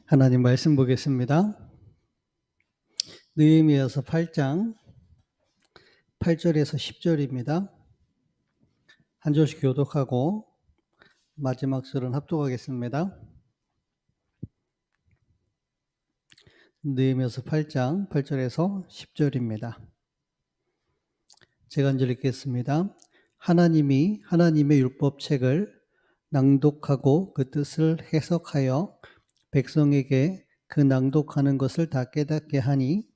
하나님 말씀 보겠습니다. 느헤미야서 8장 8절에서 10절입니다. 한 절씩 교독하고 마지막 절은 합독하겠습니다. 느헤미야서 8장 8절에서 10절입니다. 제가 먼저 읽겠습니다. 하나님이 하나님의 율법책을 낭독하고 그 뜻을 해석하여 백성에게 그 낭독하는 것을 다 깨닫게 하니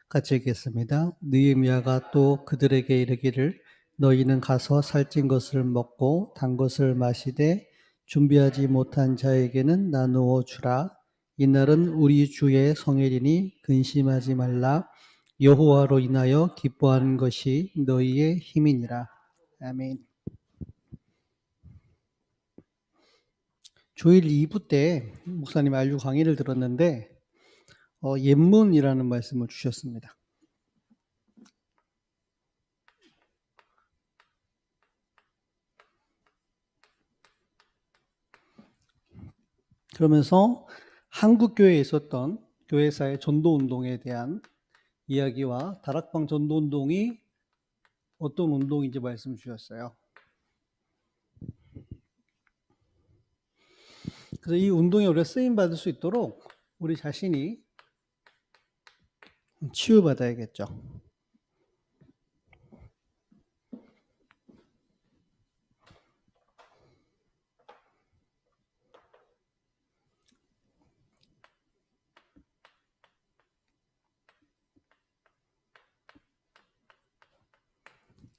같이 읽겠습니다. 느헤미야가 또 그들에게 이르기를 너희는 가서 살찐 것을 먹고 단 것을 마시되 준비하지 못한 자에게는 나누어 주라. 이날은 우리 주의 성일이니 근심하지 말라. 여호와로 인하여 기뻐하는 것이 너희의 힘이니라. 아멘. 주일 2부 때 목사님 안류 강의를 들었는데 옛문이라는 말씀을 주셨습니다. 그러면서 한국 교회에 있었던 교회사의 전도 운동에 대한 이야기와 다락방 전도 운동이 어떤 운동인지 말씀 주셨어요. 그래서 이 운동에 우리가 쓰임 받을 수 있도록 우리 자신이 치유받아야겠죠.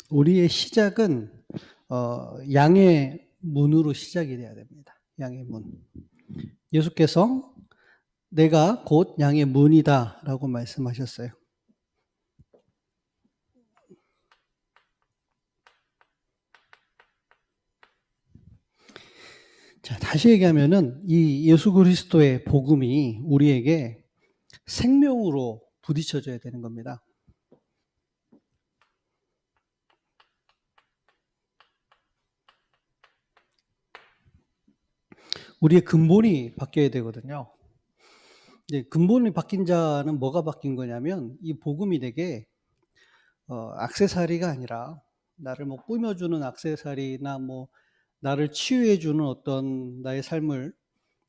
우리의 시작은 양의 문으로 시작이 돼야 됩니다. 양의 문. 예수께서 내가 곧 양의 문이다 라고 말씀하셨어요. 자, 다시 얘기하면은 이 예수 그리스도의 복음이 우리에게 생명으로 부딪혀져야 되는 겁니다. 우리의 근본이 바뀌어야 되거든요. 이제 근본이 바뀐 자는 뭐가 바뀐 거냐면 이 복음이 되게 액세서리가 아니라 나를 뭐 꾸며주는 액세서리나 뭐 나를 치유해주는 어떤 나의 삶을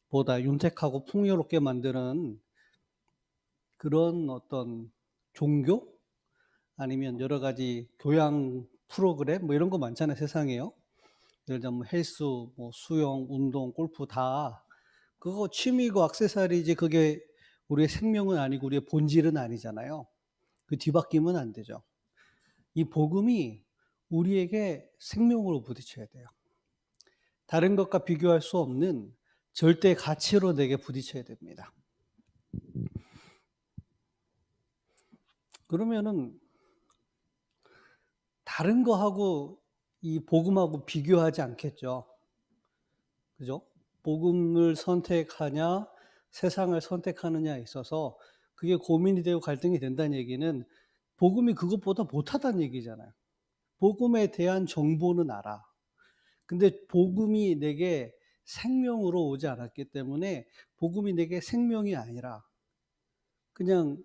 보다 윤택하고 풍요롭게 만드는 그런 어떤 종교 아니면 여러 가지 교양 프로그램 뭐 이런 거 많잖아요, 세상에요. 예를 들면 헬스, 뭐 수영, 운동, 골프 다 그거 취미고 액세서리지 그게 우리의 생명은 아니고 우리의 본질은 아니잖아요. 그 뒤바뀌면 안 되죠. 이 복음이 우리에게 생명으로 부딪혀야 돼요. 다른 것과 비교할 수 없는 절대 가치로 내게 부딪혀야 됩니다. 그러면은 다른 거하고 이 복음하고 비교하지 않겠죠. 그죠? 복음을 선택하냐, 세상을 선택하느냐에 있어서 그게 고민이 되고 갈등이 된다는 얘기는 복음이 그것보다 못하다는 얘기잖아요. 복음에 대한 정보는 알아. 근데 복음이 내게 생명으로 오지 않았기 때문에 복음이 내게 생명이 아니라 그냥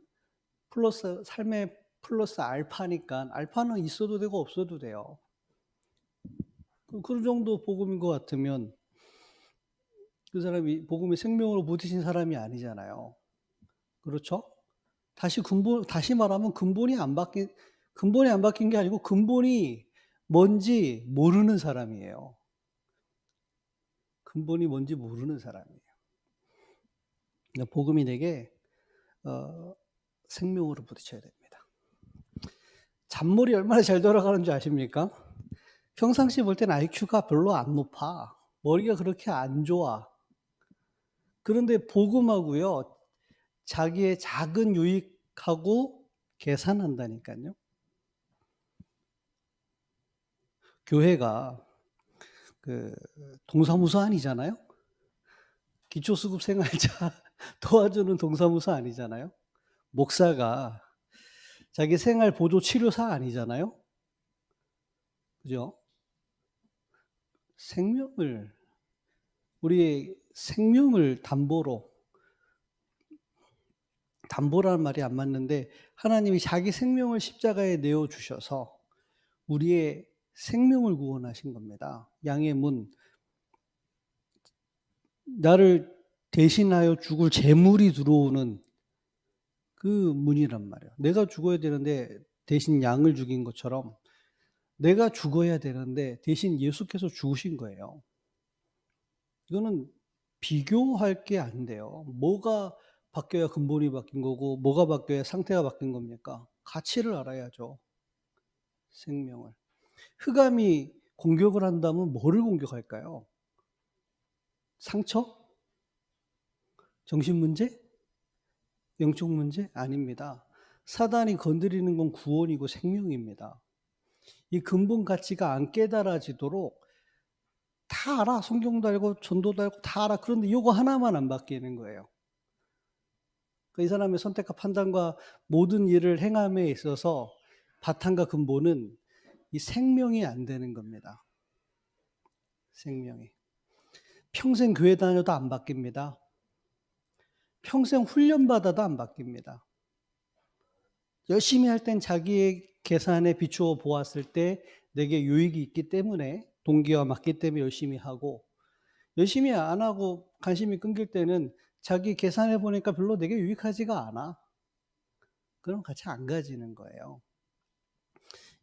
플러스 삶의 플러스 알파니까 알파는 있어도 되고 없어도 돼요. 그 정도 복음인 것 같으면 그 사람이 복음의 생명으로 부딪힌 사람이 아니잖아요. 그렇죠? 다시 말하면 근본이 안 바뀐 게 아니고 근본이 뭔지 모르는 사람이에요. 근본이 뭔지 모르는 사람이에요. 복음이 내게 생명으로 부딪혀야 됩니다. 잔머리 얼마나 잘 돌아가는 줄 아십니까? 평상시 볼 때는 IQ가 별로 안 높아. 머리가 그렇게 안 좋아. 그런데 복음하고요, 자기의 작은 유익하고 계산한다니까요. 교회가 그 동사무소 아니잖아요. 기초수급 생활자 도와주는 동사무소 아니잖아요. 목사가 자기 생활 보조 치료사 아니잖아요. 그죠? 생명을, 우리의 생명을 담보라는 말이 안 맞는데, 하나님이 자기 생명을 십자가에 내어 주셔서 우리의 생명을 구원하신 겁니다. 양의 문, 나를 대신하여 죽을 재물이 들어오는 그 문이란 말이에요. 내가 죽어야 되는데 대신 양을 죽인 것처럼 내가 죽어야 되는데 대신 예수께서 죽으신 거예요. 이거는 비교할 게 안 돼요. 뭐가 바뀌어야 근본이 바뀐 거고 뭐가 바뀌어야 상태가 바뀐 겁니까? 가치를 알아야죠. 생명을. 흑암이 공격을 한다면 뭐를 공격할까요? 상처? 정신 문제? 영적 문제? 아닙니다. 사단이 건드리는 건 구원이고 생명입니다. 이 근본 가치가 안 깨달아지도록 다 알아. 성경도 알고 전도도 알고 다 알아. 그런데 이거 하나만 안 바뀌는 거예요. 이 사람의 선택과 판단과 모든 일을 행함에 있어서 바탕과 근본은 이 생명이 안 되는 겁니다. 생명이. 평생 교회 다녀도 안 바뀝니다. 평생 훈련받아도 안 바뀝니다. 열심히 할 땐 자기의 계산에 비추어 보았을 때 내게 유익이 있기 때문에, 동기와 맞기 때문에 열심히 하고, 열심히 안 하고 관심이 끊길 때는 자기 계산해 보니까 별로 내게 유익하지가 않아. 그럼 같이 안 가지는 거예요.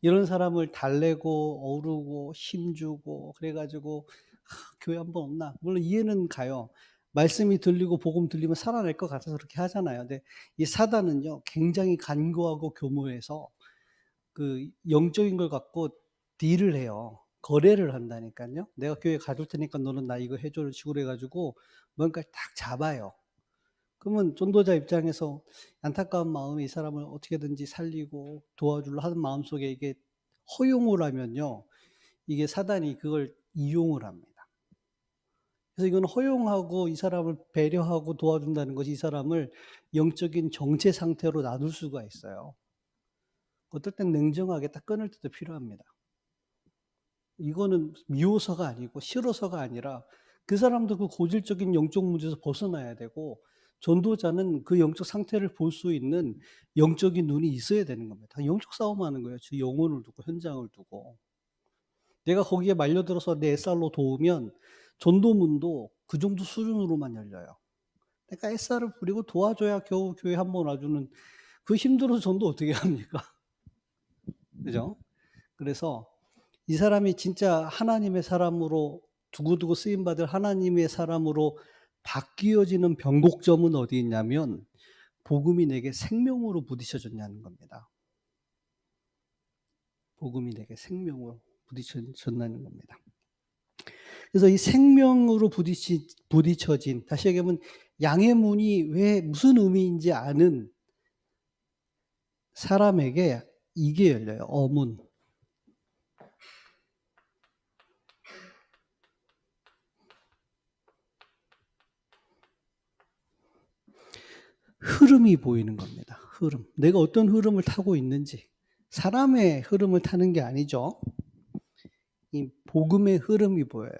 이런 사람을 달래고 어루고 힘주고 그래가지고 교회 한번 없나? 물론 이해는 가요. 말씀이 들리고 복음 들리면 살아날 것 같아서 그렇게 하잖아요. 근데 이 사단은요, 굉장히 간교하고 교모해서 그 영적인 걸 갖고 딜을 해요. 거래를 한다니까요. 내가 교회 가줄 테니까 너는 나 이거 해줘 식으로 해가지고 뭔가를 딱 잡아요. 그러면 전도자 입장에서 안타까운 마음에 이 사람을 어떻게든지 살리고 도와주려 하는 마음속에 이게 허용을 하면요, 이게 사단이 그걸 이용을 합니다. 그래서 이건 허용하고 이 사람을 배려하고 도와준다는 것이 이 사람을 영적인 정체 상태로 놔둘 수가 있어요. 어떨 땐 냉정하게 딱 끊을 때도 필요합니다. 이거는 미워서가 아니고 싫어서가 아니라 그 사람도 그 고질적인 영적 문제에서 벗어나야 되고, 전도자는 그 영적 상태를 볼 수 있는 영적인 눈이 있어야 되는 겁니다. 영적 싸움하는 거예요. 제 영혼을 두고 현장을 두고. 내가 거기에 말려들어서 내 애살로 도우면 전도문도 그 정도 수준으로만 열려요. 내가 애살을 부리고 도와줘야 겨우 교회 한 번 와주는, 그 힘들어서 전도 어떻게 합니까? 그죠? 그래서 이 사람이 진짜 하나님의 사람으로 두고두고 쓰임받을 하나님의 사람으로 바뀌어지는 변곡점은 어디 있냐면 복음이 내게 생명으로 부딪혀졌냐는 겁니다. 복음이 내게 생명으로 부딪혀졌다는 겁니다. 그래서 이 생명으로 부딪혀진, 다시 얘기하면 양의 문이 왜 무슨 의미인지 아는 사람에게 이게 열려요. 어문. 흐름이 보이는 겁니다. 흐름. 내가 어떤 흐름을 타고 있는지. 사람의 흐름을 타는 게 아니죠. 이 복음의 흐름이 보여요.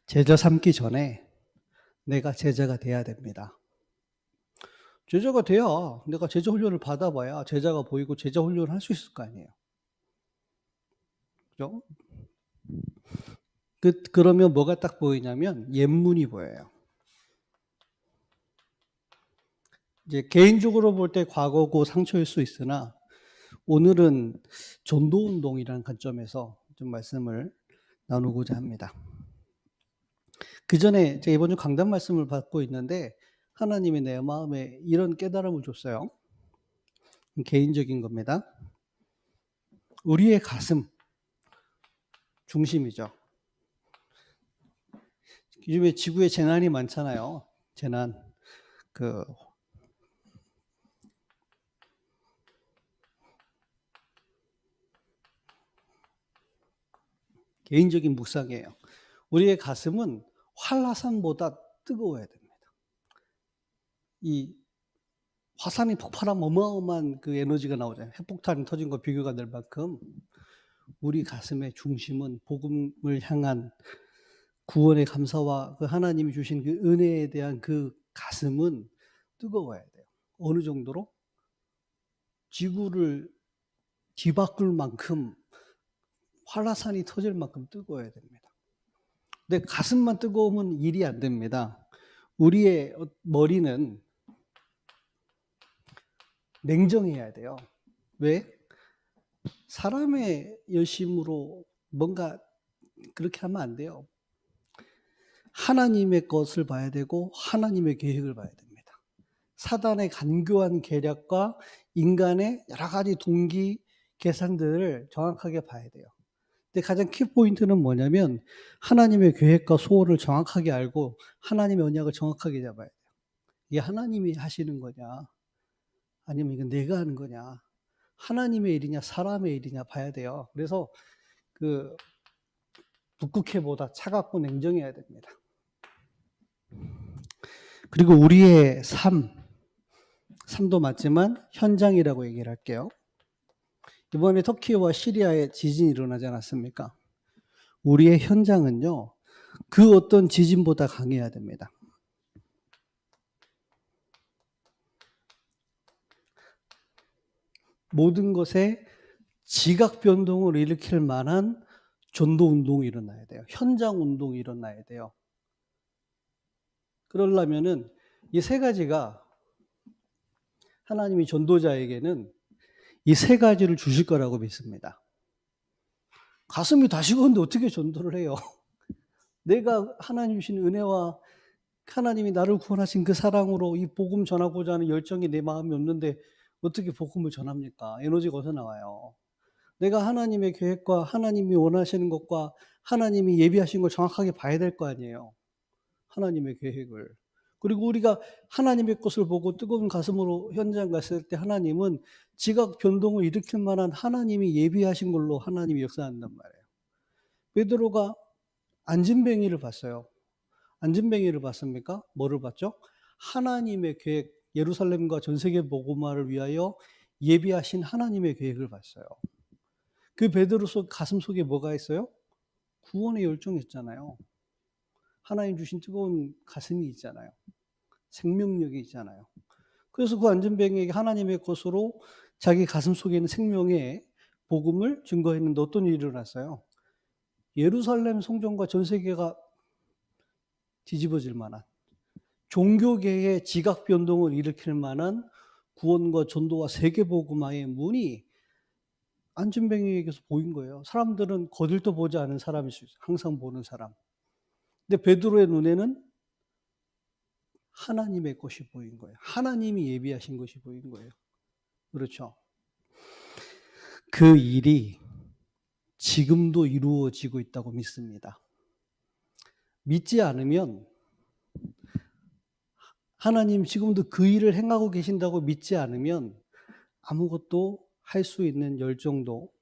제자 삼기 전에 내가 제자가 돼야 됩니다. 제자가 돼야 내가 제자 훈련을 받아봐야 제자가 보이고 제자 훈련을 할 수 있을 거 아니에요. 그죠? 그러면 뭐가 딱 보이냐면 옛문이 보여요. 이제 개인적으로 볼 때 과거고 상처일 수 있으나 오늘은 전도운동이라는 관점에서 좀 말씀을 나누고자 합니다. 그 전에 제가 이번 주 강단 말씀을 받고 있는데 하나님이 내 마음에 이런 깨달음을 줬어요. 개인적인 겁니다. 우리의 가슴 중심이죠. 요즘에 지구에 재난이 많잖아요. 재난. 개인적인 묵상이에요. 우리의 가슴은 활화산보다 뜨거워야 됩니다. 이 화산이 폭발하면 어마어마한 그 에너지가 나오잖아요. 핵폭탄이 터진 거 비교가 될 만큼 우리 가슴의 중심은 복음을 향한 구원의 감사와 그 하나님이 주신 그 은혜에 대한 그 가슴은 뜨거워야 돼요. 어느 정도로? 지구를 뒤바꿀 만큼 활화산이 터질 만큼 뜨거워야 됩니다. 근데 가슴만 뜨거우면 일이 안 됩니다. 우리의 머리는 냉정해야 돼요. 왜? 사람의 열심으로 뭔가 그렇게 하면 안 돼요. 하나님의 것을 봐야 되고 하나님의 계획을 봐야 됩니다. 사단의 간교한 계략과 인간의 여러 가지 동기 계산들을 정확하게 봐야 돼요. 근데 가장 키포인트는 뭐냐면 하나님의 계획과 소원을 정확하게 알고 하나님의 언약을 정확하게 잡아야 돼요. 이게 하나님이 하시는 거냐 아니면 이건 내가 하는 거냐, 하나님의 일이냐 사람의 일이냐 봐야 돼요. 그래서 그 북극해보다 차갑고 냉정해야 됩니다. 그리고 우리의 삶도 맞지만 현장이라고 얘기를 할게요. 이번에 터키와 시리아에 지진이 일어나지 않았습니까? 우리의 현장은요, 그 어떤 지진보다 강해야 됩니다. 모든 것에 지각 변동을 일으킬 만한 전도 운동이 일어나야 돼요. 현장 운동이 일어나야 돼요. 그러려면은 이 세 가지가 하나님이 전도자에게는 이 세 가지를 주실 거라고 믿습니다. 가슴이 다 식었는데 어떻게 전도를 해요? 내가 하나님 주신 은혜와 하나님이 나를 구원하신 그 사랑으로 이 복음 전하고자 하는 열정이 내 마음에 없는데 어떻게 복음을 전합니까? 에너지가 어디서 나와요? 내가 하나님의 계획과 하나님이 원하시는 것과 하나님이 예비하신 걸 정확하게 봐야 될 거 아니에요. 하나님의 계획을. 그리고 우리가 하나님의 것을 보고 뜨거운 가슴으로 현장 갔을 때 하나님은 지각 변동을 일으킬 만한 하나님이 예비하신 걸로 하나님이 역사한단 말이에요. 베드로가 안진뱅이를 봤어요. 안진뱅이를 봤습니까? 뭐를 봤죠? 하나님의 계획, 예루살렘과 전 세계 복음화를 위하여 예비하신 하나님의 계획을 봤어요. 그 베드로 가슴 속에 뭐가 있어요? 구원의 열정이 있잖아요. 하나님 주신 뜨거운 가슴이 있잖아요. 생명력이 있잖아요. 그래서 그 안진뱅이에게 하나님의 것으로 자기 가슴 속에 있는 생명의 복음을 증거했는데 어떤 일이 일어났어요? 예루살렘 성전과 전 세계가 뒤집어질 만한, 종교계의 지각 변동을 일으킬 만한 구원과 전도와 세계복음화의 문이 안진뱅이에게서 보인 거예요. 사람들은 거들떠 보지 않은 사람일 수 있어요. 항상 보는 사람. 근데 베드로의 눈에는 하나님의 것이 보인 거예요. 하나님이 예비하신 것이 보인 거예요. 그렇죠? 그 일이 지금도 이루어지고 있다고 믿습니다. 믿지 않으면, 하나님 지금도 그 일을 행하고 계신다고 믿지 않으면 아무것도 할 수 있는 열정도,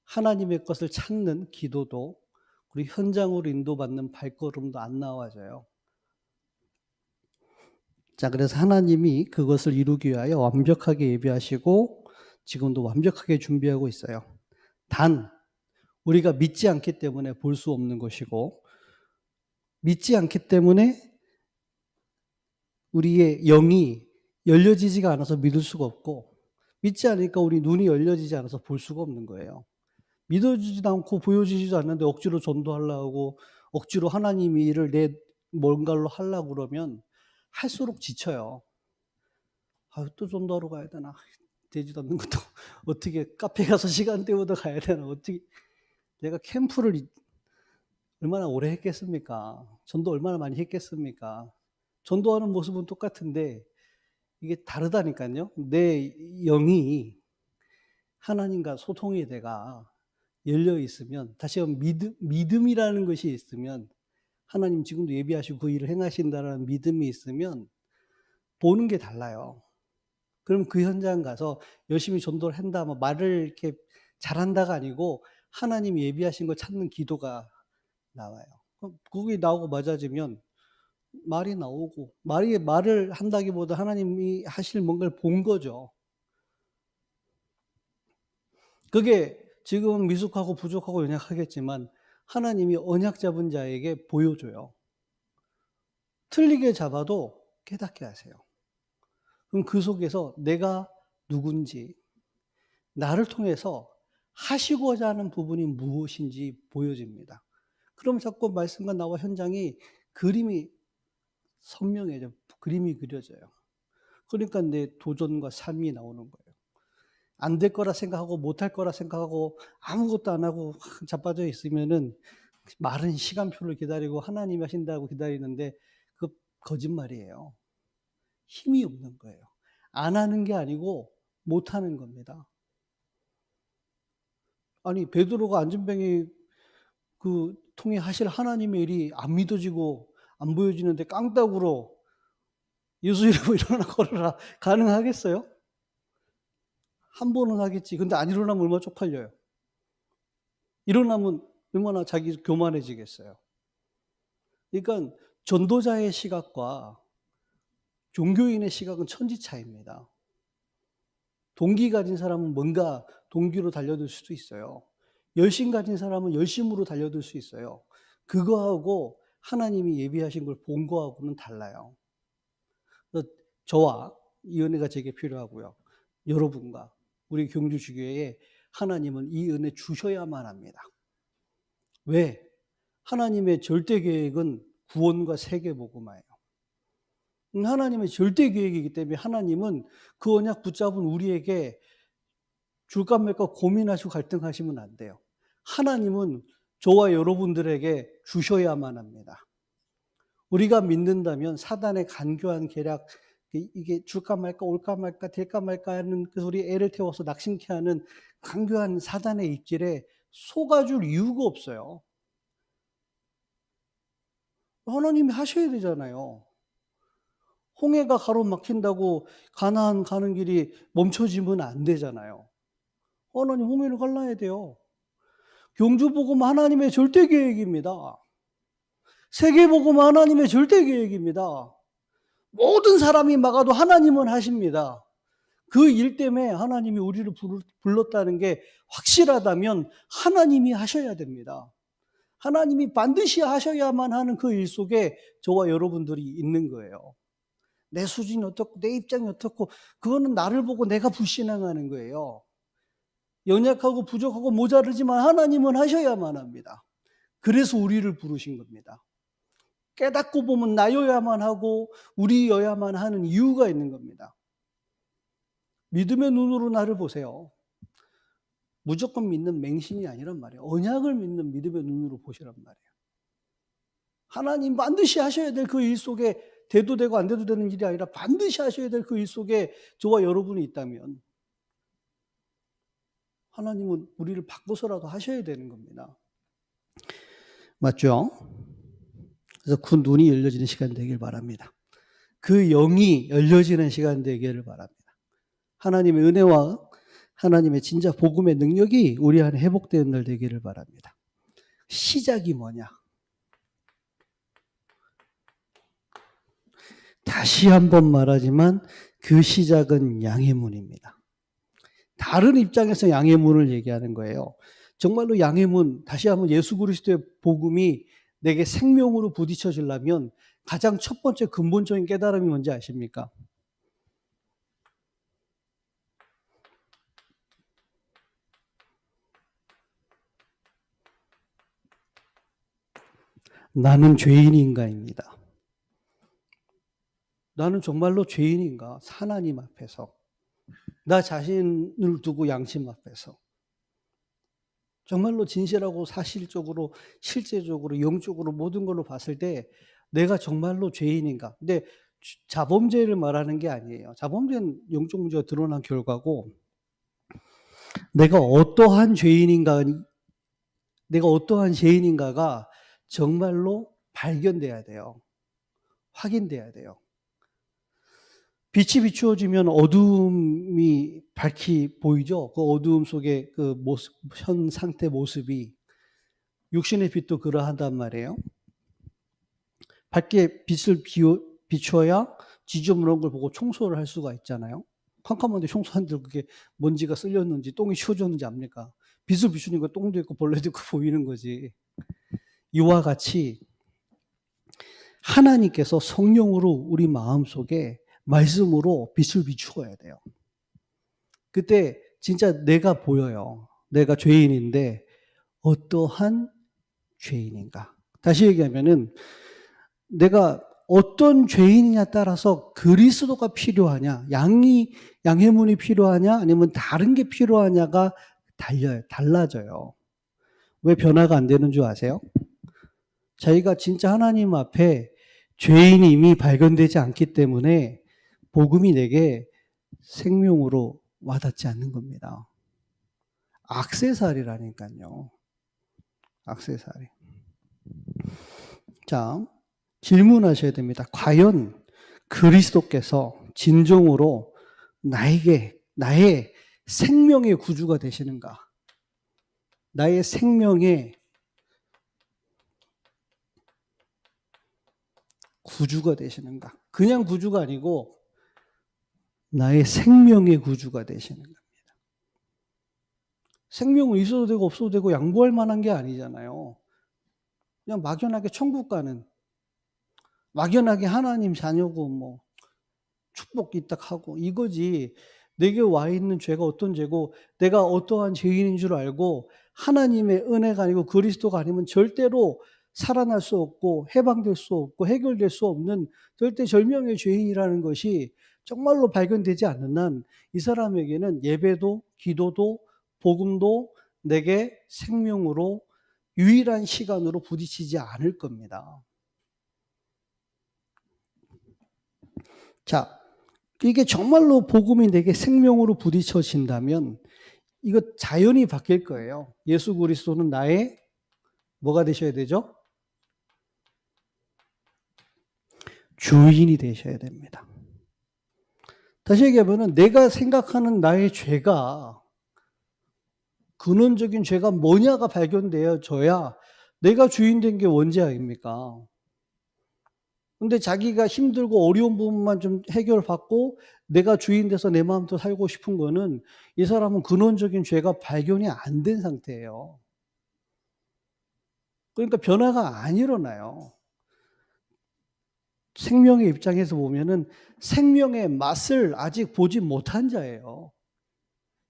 하나님의 것을 찾는 기도도, 우리 현장으로 인도받는 발걸음도 안 나와져요. 자, 그래서 하나님이 그것을 이루기 위하여 완벽하게 예비하시고 지금도 완벽하게 준비하고 있어요. 단 우리가 믿지 않기 때문에 볼 수 없는 것이고, 믿지 않기 때문에 우리의 영이 열려지지가 않아서 믿을 수가 없고, 믿지 않으니까 우리 눈이 열려지지 않아서 볼 수가 없는 거예요. 믿어지지도 않고 보여지지도 않는데 억지로 전도하려고, 억지로 하나님의 일을 내 뭔가로 하려고 그러면 할수록 지쳐요. 또 전도하러 가야 되나? 되지도 않는 것도 어떻게 카페 가서 시간 때우다 가야 되나? 어떻게 내가 캠프를 얼마나 오래 했겠습니까? 전도 얼마나 많이 했겠습니까? 전도하는 모습은 똑같은데 이게 다르다니까요. 내 영이 하나님과 소통의 대가 열려 있으면, 다시 한번 믿음이라는 것이 있으면, 하나님 지금도 예비하시고 그 일을 행하신다는 믿음이 있으면 보는 게 달라요. 그럼 그 현장 가서 열심히 전도를 한다, 뭐 말을 이렇게 잘한다가 아니고 하나님이 예비하신 걸 찾는 기도가 나와요. 그럼 그게 나오고 맞아지면 말이 나오고, 말을 한다기보다 하나님이 하실 뭔가를 본 거죠. 그게 지금은 미숙하고 부족하고 연약하겠지만 하나님이 언약 잡은 자에게 보여줘요. 틀리게 잡아도 깨닫게 하세요. 그럼 그 속에서 내가 누군지, 나를 통해서 하시고자 하는 부분이 무엇인지 보여집니다. 그럼 자꾸 말씀과 나와 현장이 그림이 선명해져, 그림이 그려져요. 그러니까 내 도전과 삶이 나오는 거예요. 안 될 거라 생각하고 못할 거라 생각하고 아무것도 안 하고 자빠져 있으면은 마른 시간표를 기다리고 하나님이 하신다고 기다리는데 그 거짓말이에요. 힘이 없는 거예요. 안 하는 게 아니고 못 하는 겁니다. 아니 베드로가 안전뱅이 그 통해 하실 하나님의 일이 안 믿어지고 안 보여지는데 깡따구로 예수 이름으로 일어나 걸어라 가능하겠어요? 한 번은 하겠지. 근데 안 일어나면 얼마나 쪽팔려요. 일어나면 얼마나 자기 교만해지겠어요. 그러니까 전도자의 시각과 종교인의 시각은 천지 차이입니다. 동기 가진 사람은 뭔가 동기로 달려들 수도 있어요. 열심 가진 사람은 열심으로 달려들 수 있어요. 그거하고 하나님이 예비하신 걸 본 거하고는 달라요. 그래서 저와 이 은혜가 제게 필요하고요. 여러분과 우리 경주주교회에 하나님은 이 은혜 주셔야만 합니다. 왜? 하나님의 절대 계획은 구원과 세계복음화예요. 하나님의 절대 계획이기 때문에 하나님은 그 언약 붙잡은 우리에게 줄까 말까 고민하시고 갈등하시면 안 돼요. 하나님은 저와 여러분들에게 주셔야만 합니다. 우리가 믿는다면 사단의 간교한 계략, 이게 줄까 말까 올까 말까 될까 말까 하는 그 소리 애를 태워서 낙심케 하는 간교한 사단의 입질에 속아줄 이유가 없어요. 하나님이 하셔야 되잖아요. 홍해가 가로막힌다고 가나안 가는 길이 멈춰지면 안 되잖아요. 하나님 홍해를 갈라야 돼요. 경주복음 하나님의 절대 계획입니다. 세계복음 하나님의 절대 계획입니다. 모든 사람이 막아도 하나님은 하십니다. 그 일 때문에 하나님이 우리를 불렀다는 게 확실하다면 하나님이 하셔야 됩니다. 하나님이 반드시 하셔야만 하는 그 일 속에 저와 여러분들이 있는 거예요. 내 수준이 어떻고 내 입장이 어떻고 그거는 나를 보고 내가 불신앙하는 거예요. 연약하고 부족하고 모자르지만 하나님은 하셔야만 합니다. 그래서 우리를 부르신 겁니다. 깨닫고 보면 나여야만 하고 우리여야만 하는 이유가 있는 겁니다. 믿음의 눈으로 나를 보세요. 무조건 믿는 맹신이 아니란 말이에요. 언약을 믿는 믿음의 눈으로 보시란 말이에요. 하나님 반드시 하셔야 될 그 일 속에 돼도 되고 안 돼도 되는 일이 아니라 반드시 하셔야 될 그 일 속에 저와 여러분이 있다면 하나님은 우리를 바꿔서라도 하셔야 되는 겁니다. 맞죠? 그래서 그 눈이 열려지는 시간 되길 바랍니다. 그 영이 열려지는 시간 되기를 바랍니다. 하나님의 은혜와 하나님의 진짜 복음의 능력이 우리 안에 회복되는 날 되기를 바랍니다. 시작이 뭐냐? 다시 한번 말하지만 그 시작은 양의 문입니다. 다른 입장에서 양의 문을 얘기하는 거예요. 정말로 양의 문, 다시 한번 예수 그리스도의 복음이 내게 생명으로 부딪혀지려면 가장 첫 번째 근본적인 깨달음이 뭔지 아십니까? 나는 죄인인가입니다. 나는 정말로 죄인인가? 하나님 앞에서. 나 자신을 두고 양심 앞에서. 정말로 진실하고 사실적으로 실제적으로 영적으로 모든 걸로 봤을 때 내가 정말로 죄인인가? 근데 자범죄를 말하는 게 아니에요. 자범죄는 영적 문제가 드러난 결과고 내가 어떠한 죄인인가가 정말로 발견돼야 돼요. 확인돼야 돼요. 빛이 비추어지면 어두움이 밝히 보이죠. 그 어두움 속에 그 모습, 현 상태 모습이 육신의 빛도 그러하단 말이에요. 밝게 빛을 비추어야 지저분한 걸 보고 청소를 할 수가 있잖아요. 캄캄한데 청소하는데 그게 먼지가 쓸렸는지 똥이 치워졌는지 압니까? 빛을 비추니까 똥도 있고 벌레도 있고 보이는 거지. 이와 같이 하나님께서 성령으로 우리 마음속에 말씀으로 빛을 비추어야 돼요. 그때 진짜 내가 보여요. 내가 죄인인데 어떠한 죄인인가. 다시 얘기하면은 내가 어떤 죄인이냐 따라서 그리스도가 필요하냐, 양해문이 필요하냐, 아니면 다른 게 필요하냐가 달라져요. 왜 변화가 안 되는 줄 아세요? 자기가 진짜 하나님 앞에 죄인이 이미 발견되지 않기 때문에 복음이 내게 생명으로 와닿지 않는 겁니다. 액세서리라니까요. 액세서리. 자, 질문하셔야 됩니다. 과연 그리스도께서 진정으로 나의 생명의 구주가 되시는가? 나의 생명의 구주가 되시는가? 그냥 구주가 아니고 나의 생명의 구주가 되시는 겁니다. 생명은 있어도 되고 없어도 되고 양보할 만한 게 아니잖아요. 그냥 막연하게 천국 가는, 막연하게 하나님 자녀고 뭐 축복 이딱하고 이거지. 내게 와 있는 죄가 어떤 죄고 내가 어떠한 죄인인 줄 알고 하나님의 은혜가 아니고 그리스도가 아니면 절대로 살아날 수 없고 해방될 수 없고 해결될 수 없는 절대 절명의 죄인이라는 것이 정말로 발견되지 않는 한 이 사람에게는 예배도 기도도 복음도 내게 생명으로 유일한 시간으로 부딪히지 않을 겁니다. 자, 이게 정말로 복음이 내게 생명으로 부딪혀진다면 이거 자연히 바뀔 거예요. 예수 그리스도는 나의 뭐가 되셔야 되죠? 주인이 되셔야 됩니다. 다시 얘기하면 내가 생각하는 나의 죄가 근원적인 죄가 뭐냐가 발견되어져야 내가 주인 된 게 원죄 아닙니까? 근데 자기가 힘들고 어려운 부분만 좀 해결받고 내가 주인 돼서 내 마음대로 살고 싶은 거는 이 사람은 근원적인 죄가 발견이 안 된 상태예요. 그러니까 변화가 안 일어나요. 생명의 입장에서 보면은 생명의 맛을 아직 보지 못한 자예요.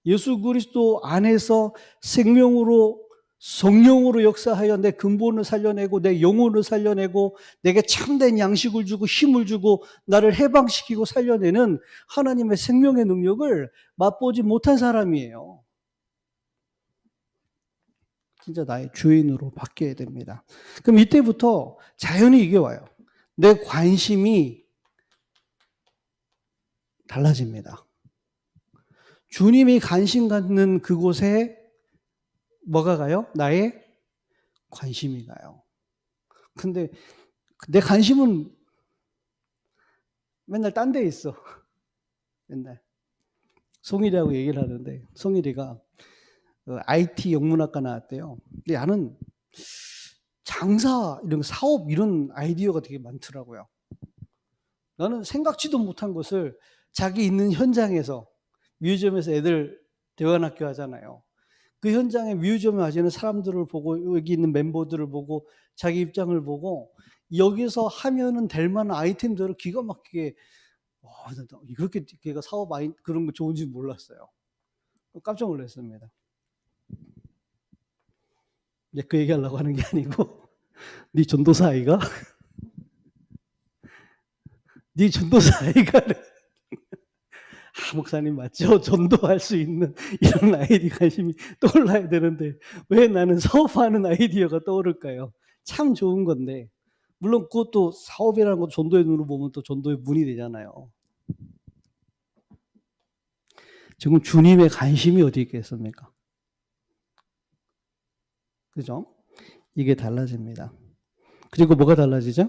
예수 그리스도 안에서 생명으로 성령으로 역사하여 내 근본을 살려내고 내 영혼을 살려내고 내게 참된 양식을 주고 힘을 주고 나를 해방시키고 살려내는 하나님의 생명의 능력을 맛보지 못한 사람이에요. 진짜 나의 주인으로 바뀌어야 됩니다. 그럼 이때부터 자연히 이게 와요. 내 관심이 달라집니다. 주님이 관심 갖는 그곳에 뭐가 가요? 나의 관심이 가요. 근데 내 관심은 맨날 딴 데 있어. 맨날. 송일이하고 얘기를 하는데 송일이가 IT 영문학과 나왔대요. 근데 나는 장사, 이런 사업 이런 아이디어가 되게 많더라고요. 나는 생각지도 못한 것을 자기 있는 현장에서 뮤지엄에서 애들 대관학교 하잖아요. 그 현장에 뮤지엄에 와시는 사람들을 보고 여기 있는 멤버들을 보고 자기 입장을 보고 여기서 하면은 될 만한 아이템들을 기가 막히게 그렇게 걔가 사업 그런 거 좋은지 몰랐어요. 깜짝 놀랐습니다. 이제 그 얘기하려고 하는 게 아니고 네 전도사 아이가? 네 전도사 아이가? 목사님 맞죠? 전도할 수 있는 이런 아이디 관심이 떠올라야 되는데 왜 나는 사업하는 아이디어가 떠오를까요? 참 좋은 건데 물론 그것도 사업이라는 것 전도의 눈으로 보면 또 전도의 문이 되잖아요. 지금 주님의 관심이 어디 있겠습니까? 그죠? 이게 달라집니다. 그리고 뭐가 달라지죠?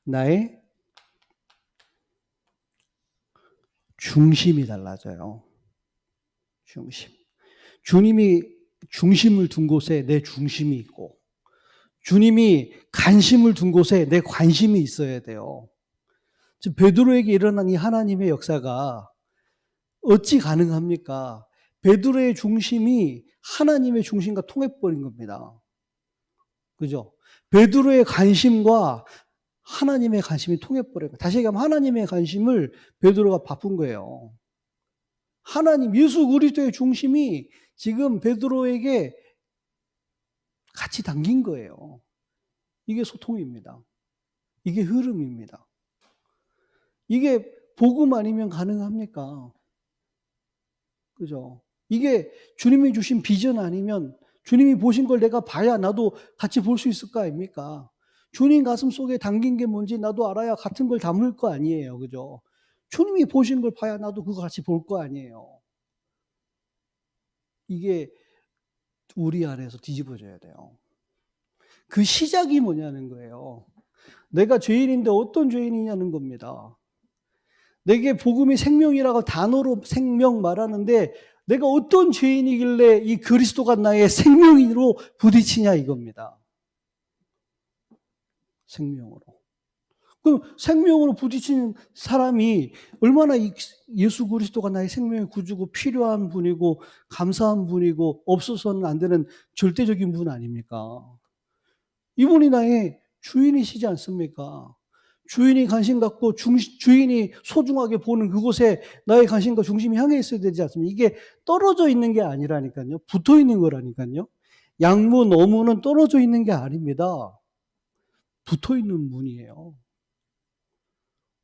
나의 중심이 달라져요. 중심. 주님이 중심을 둔 곳에 내 중심이 있고, 주님이 관심을 둔 곳에 내 관심이 있어야 돼요. 지금 베드로에게 일어난 이 하나님의 역사가 어찌 가능합니까? 베드로의 중심이 하나님의 중심과 통해버린 겁니다. 그죠? 베드로의 관심과 하나님의 관심이 통해버려요. 다시 얘기하면 하나님의 관심을 베드로가 바꾼 거예요. 하나님, 예수 그리스도의 중심이 지금 베드로에게 같이 담긴 거예요. 이게 소통입니다. 이게 흐름입니다. 이게 복음 아니면 가능합니까? 그죠? 이게 주님이 주신 비전 아니면 주님이 보신 걸 내가 봐야 나도 같이 볼 수 있을 거 아닙니까? 주님 가슴 속에 담긴 게 뭔지 나도 알아야 같은 걸 담을 거 아니에요. 그죠? 주님이 보신 걸 봐야 나도 그거 같이 볼 거 아니에요. 이게 우리 안에서 뒤집어져야 돼요. 그 시작이 뭐냐는 거예요. 내가 죄인인데 어떤 죄인이냐는 겁니다. 내게 복음이 생명이라고 단어로 생명 말하는데 내가 어떤 죄인이길래 이 그리스도가 나의 생명으로 부딪히냐 이겁니다. 생명으로. 그럼 생명으로 부딪히는 사람이 얼마나 예수 그리스도가 나의 생명의 구주고 필요한 분이고 감사한 분이고 없어서는 안 되는 절대적인 분 아닙니까? 이분이 나의 주인이시지 않습니까? 주인이 관심 갖고 주인이 소중하게 보는 그곳에 나의 관심과 중심이 향해 있어야 되지 않습니까? 이게 떨어져 있는 게 아니라니까요. 붙어 있는 거라니까요. 양문, 어문은 떨어져 있는 게 아닙니다. 붙어 있는 문이에요.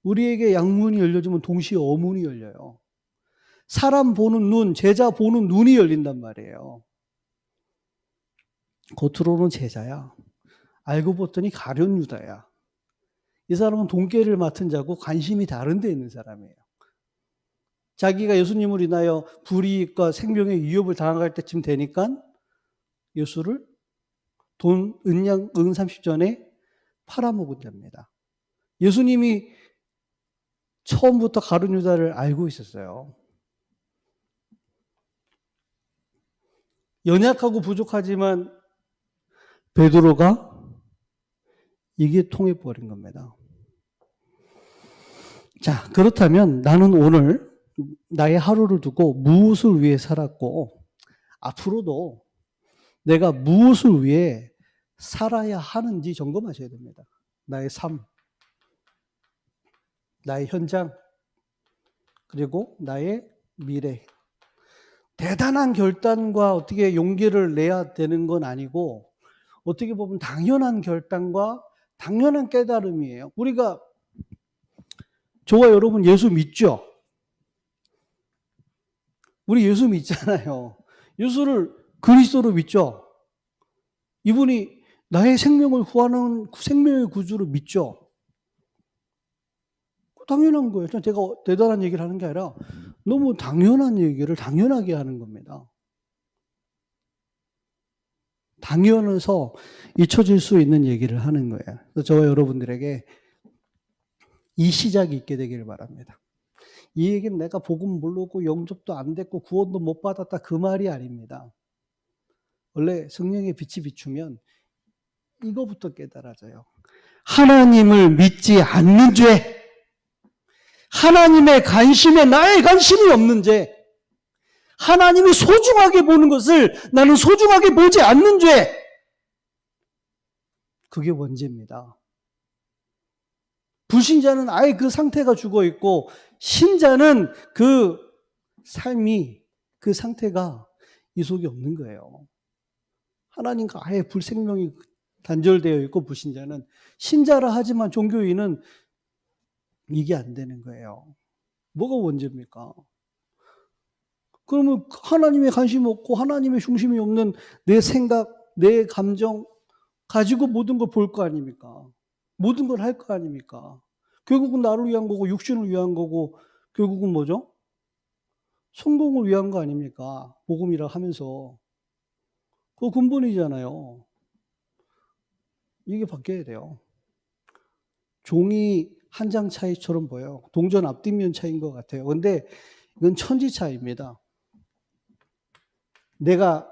우리에게 양문이 열려지면 동시에 어문이 열려요. 사람 보는 눈, 제자 보는 눈이 열린단 말이에요. 겉으로는 제자야. 알고 봤더니 가룟 유다야. 이 사람은 돈깨를 맡은 자고 관심이 다른 데 있는 사람이에요. 자기가 예수님을 인하여 불이익과 생명의 위협을 당할 때쯤 되니까 예수를 돈 은양 30전에 팔아먹은 자입니다. 예수님이 처음부터 가룟 유다를 알고 있었어요. 연약하고 부족하지만 베드로가 이게 통해버린 겁니다. 자, 그렇다면 나는 오늘 나의 하루를 두고 무엇을 위해 살았고 앞으로도 내가 무엇을 위해 살아야 하는지 점검하셔야 됩니다. 나의 삶, 나의 현장, 그리고 나의 미래. 대단한 결단과 어떻게 용기를 내야 되는 건 아니고 어떻게 보면 당연한 결단과 당연한 깨달음이에요. 우리가 저와 여러분 예수 믿죠? 우리 예수 믿잖아요. 예수를 그리스도로 믿죠? 이분이 나의 생명을 구하는 생명의 구주로 믿죠? 당연한 거예요. 제가 대단한 얘기를 하는 게 아니라 너무 당연한 얘기를 당연하게 하는 겁니다. 당연해서 잊혀질 수 있는 얘기를 하는 거예요. 그래서 저와 여러분들에게 이 시작이 있게 되기를 바랍니다. 이 얘기는 내가 복음 모르고 영접도 안 됐고 구원도 못 받았다 그 말이 아닙니다. 원래 성령의 빛이 비추면 이거부터 깨달아져요. 하나님을 믿지 않는 죄, 하나님의 관심에 나의 관심이 없는 죄, 하나님이 소중하게 보는 것을 나는 소중하게 보지 않는 죄, 그게 원죄입니다. 불신자는 아예 그 상태가 죽어 있고 신자는 그 삶이 그 상태가 이 속에 없는 거예요. 하나님과 아예 불생명이 단절되어 있고 불신자는 신자라 하지만 종교인은 이게 안 되는 거예요. 뭐가 원죄입니까? 그러면 하나님의 관심 없고 하나님의 중심이 없는 내 생각, 내 감정 가지고 모든 걸 볼 거 아닙니까? 모든 걸 할 거 아닙니까? 결국은 나를 위한 거고 육신을 위한 거고 결국은 뭐죠? 성공을 위한 거 아닙니까? 복음이라 하면서. 그거 근본이잖아요. 이게 바뀌어야 돼요. 종이 한 장 차이처럼 보여요. 동전 앞뒷면 차이인 것 같아요. 근데 이건 천지 차이입니다. 내가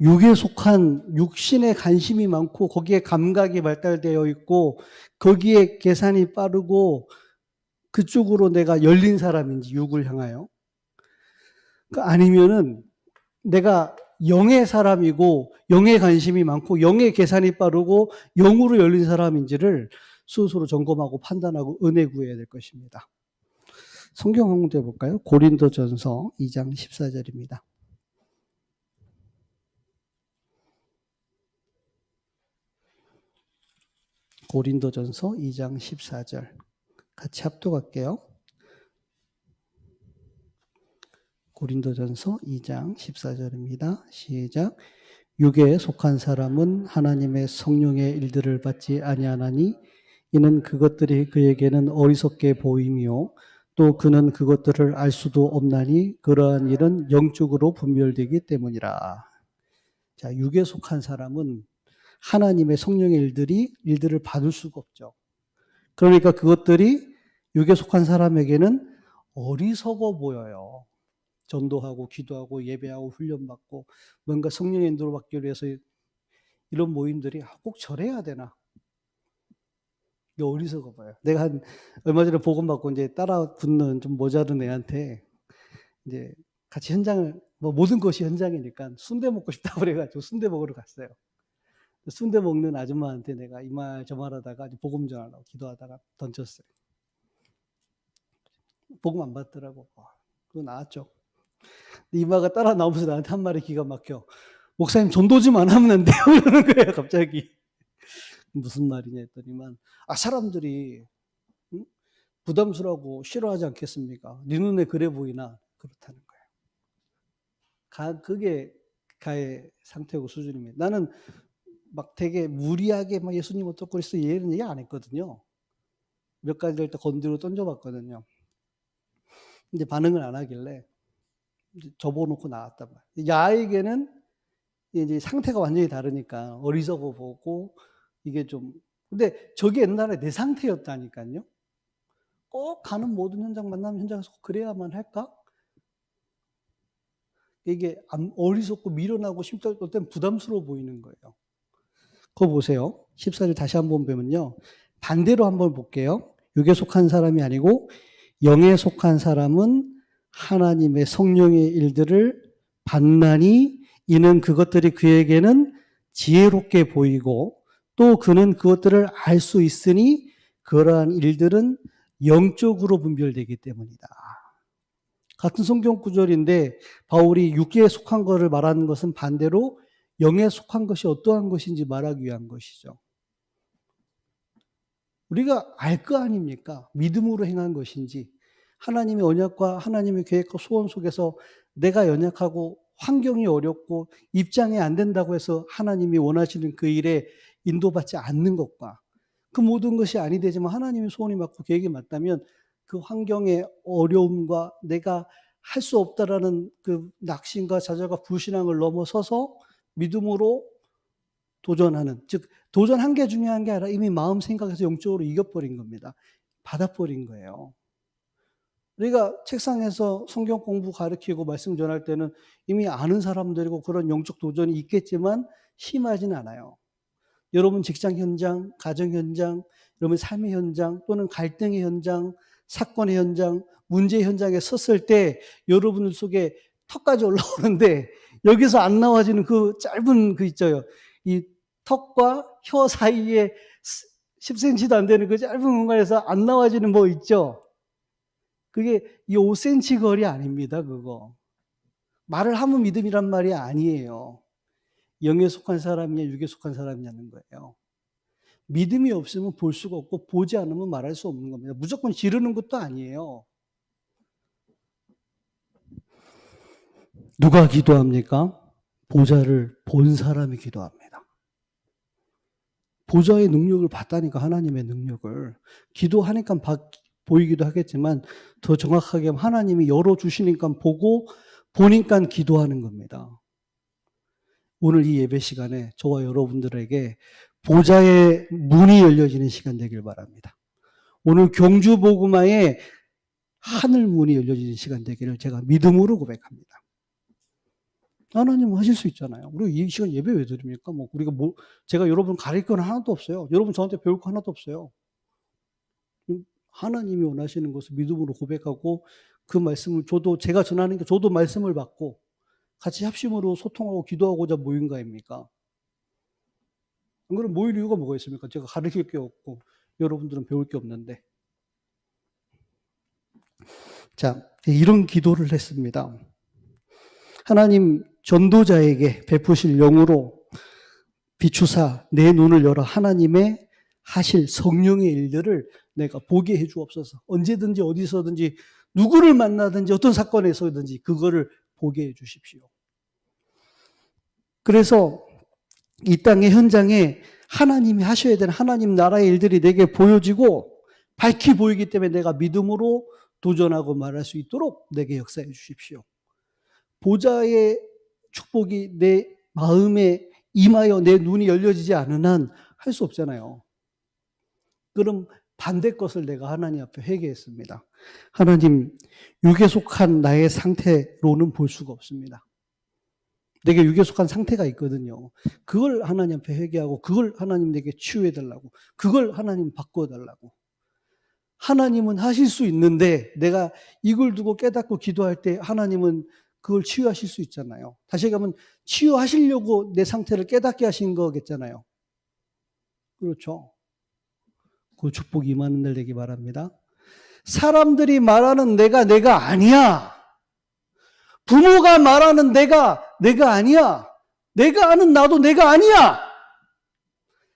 육에 속한 육신에 관심이 많고 거기에 감각이 발달되어 있고 거기에 계산이 빠르고 그쪽으로 내가 열린 사람인지 육을 향하여 아니면은 내가 영의 사람이고 영의 관심이 많고 영의 계산이 빠르고 영으로 열린 사람인지를 스스로 점검하고 판단하고 은혜 구해야 될 것입니다. 성경 한번 해볼까요? 고린도전서 2장 14절입니다. 고린도전서 2장 14절 같이 합독할게요. 고린도전서 2장 14절입니다. 시작. 육에 속한 사람은 하나님의 성령의 일들을 받지 아니하나니 이는 그것들이 그에게는 어리석게 보이며 또 그는 그것들을 알 수도 없나니 그러한 일은 영적으로 분별되기 때문이라. 자, 육에 속한 사람은 하나님의 성령의 일들을 받을 수가 없죠. 그러니까 그것들이 육에 속한 사람에게는 어리석어 보여요. 전도하고 기도하고 예배하고 훈련받고 뭔가 성령의 인도로 받기 위해서 이런 모임들이 꼭 저래야 되나? 이게 어리석어 봐요. 내가 얼마 전에 복음 받고 이제 따라 붙는 좀 모자른 애한테 이제 같이 현장을 모든 것이 현장이니까 순대 먹고 싶다고 그래가지고 순대 먹으러 갔어요. 순대 먹는 아줌마한테 내가 이 말 저 말 하다가 복음 전하려고 기도하다가 던졌어요. 복음 안 받더라고. 그거 나왔죠. 이마가 따라 나오면서 나한테 한 말이 기가 막혀. 목사님 전도 좀 안 하면 안 돼요? 이러는 거예요, 갑자기. 무슨 말이냐 했더니만, 사람들이 부담스러워하고 싫어하지 않겠습니까? 네 눈에 그래 보이나? 그렇다는 거예요. 그게 가의 상태고 수준입니다. 나는 막 되게 무리하게 막 예수님 어떻고 그랬어 이런 얘기 안 했거든요. 몇 가지를 또 건드려 던져봤거든요. 이제 반응을 안 하길래 접어놓고 나왔단 말이에요. 야에게는 이제 상태가 완전히 다르니까 어리석어 보고 이게 좀 근데 저게 옛날에 내 상태였다니까요. 꼭 가는 모든 현장 만나면 현장에서 그래야만 할까? 이게 어리석고 미련하고 심적으로 어떨 땐 부담스러워 보이는 거예요. 그거 보세요. 14절 다시 한번 보면요. 반대로 한번 볼게요. 육에 속한 사람이 아니고 영에 속한 사람은 하나님의 성령의 일들을 받나니 이는 그것들이 그에게는 지혜롭게 보이고 또 그는 그것들을 알 수 있으니 그러한 일들은 영적으로 분별되기 때문이다. 같은 성경 구절인데 바울이 육에 속한 것을 말하는 것은 반대로 영에 속한 것이 어떠한 것인지 말하기 위한 것이죠. 우리가 알 거 아닙니까? 믿음으로 행한 것인지 하나님의 언약과 하나님의 계획과 소원 속에서 내가 연약하고 환경이 어렵고 입장이 안 된다고 해서 하나님이 원하시는 그 일에 인도받지 않는 것과 그 모든 것이 아니 되지만 하나님의 소원이 맞고 계획이 맞다면 그 환경의 어려움과 내가 할 수 없다라는 그 낙심과 좌절과 불신앙을 넘어서서 믿음으로 도전하는, 즉 도전한 게 중요한 게 아니라 이미 마음 생각에서 영적으로 이겨버린 겁니다. 받아버린 거예요. 우리가 책상에서 성경 공부 가르치고 말씀 전할 때는 이미 아는 사람들이고 그런 영적 도전이 있겠지만 심하진 않아요. 여러분 직장 현장, 가정 현장, 여러분 삶의 현장 또는 갈등의 현장, 사건의 현장, 문제 현장에 섰을 때 여러분들 속에 턱까지 올라오는데 여기서 안 나와지는 그 짧은 그 있죠. 이 턱과 혀 사이에 10cm도 안 되는 그 짧은 공간에서 안 나와지는 뭐 있죠. 그게 이 5cm 거리 아닙니다. 그거. 말을 하면 믿음이란 말이 아니에요. 영에 속한 사람이냐 육에 속한 사람이냐는 거예요. 믿음이 없으면 볼 수가 없고 보지 않으면 말할 수 없는 겁니다. 무조건 지르는 것도 아니에요. 누가 기도합니까? 보좌를 본 사람이 기도합니다. 보좌의 능력을 봤다니까 하나님의 능력을. 기도하니까 보이기도 하겠지만 더 정확하게 하나님이 열어주시니까 보고 보니까 기도하는 겁니다. 오늘 이 예배 시간에 저와 여러분들에게 보좌의 문이 열려지는 시간 되길 바랍니다. 오늘 경주 복음화에 하늘 문이 열려지는 시간 되기를 제가 믿음으로 고백합니다. 하나님은 하실 수 있잖아요. 우리 이 시간 예배 왜 드립니까? 우리가 제가 여러분 가릴 건 하나도 없어요. 여러분 저한테 배울 거 하나도 없어요. 하나님이 원하시는 것을 믿음으로 고백하고 그 말씀을 제가 전하는 게 저도 말씀을 받고 같이 합심으로 소통하고 기도하고자 모인 거 아닙니까? 안 그러면 모일 이유가 뭐가 있습니까? 제가 가르칠 게 없고 여러분들은 배울 게 없는데. 자, 이런 기도를 했습니다. 하나님 전도자에게 베푸실 영으로 비추사 내 눈을 열어 하나님의 하실 성령의 일들을 내가 보게 해 주옵소서. 언제든지 어디서든지 누구를 만나든지 어떤 사건에서든지 그거를 보게 해 주십시오. 그래서 이 땅의 현장에 하나님이 하셔야 되는 하나님 나라의 일들이 내게 보여지고 밝히 보이기 때문에 내가 믿음으로 도전하고 말할 수 있도록 내게 역사해 주십시오. 보좌의 축복이 내 마음에 임하여 내 눈이 열려지지 않은 한 할 수 없잖아요. 그럼 반대 것을 내가 하나님 앞에 회개했습니다. 하나님, 육에 속한 나의 상태로는 볼 수가 없습니다. 내게 육에 속한 상태가 있거든요. 그걸 하나님 앞에 회개하고 그걸 하나님 내게 치유해달라고, 그걸 하나님 바꿔달라고. 하나님은 하실 수 있는데 내가 이걸 두고 깨닫고 기도할 때 하나님은 그걸 치유하실 수 있잖아요. 다시 얘기하면 치유하시려고 내 상태를 깨닫게 하신 거겠잖아요. 그렇죠. 그 축복이 임하는 날 되기 바랍니다. 사람들이 말하는 내가 아니야. 부모가 말하는 내가 아니야. 내가 아는 나도 내가 아니야.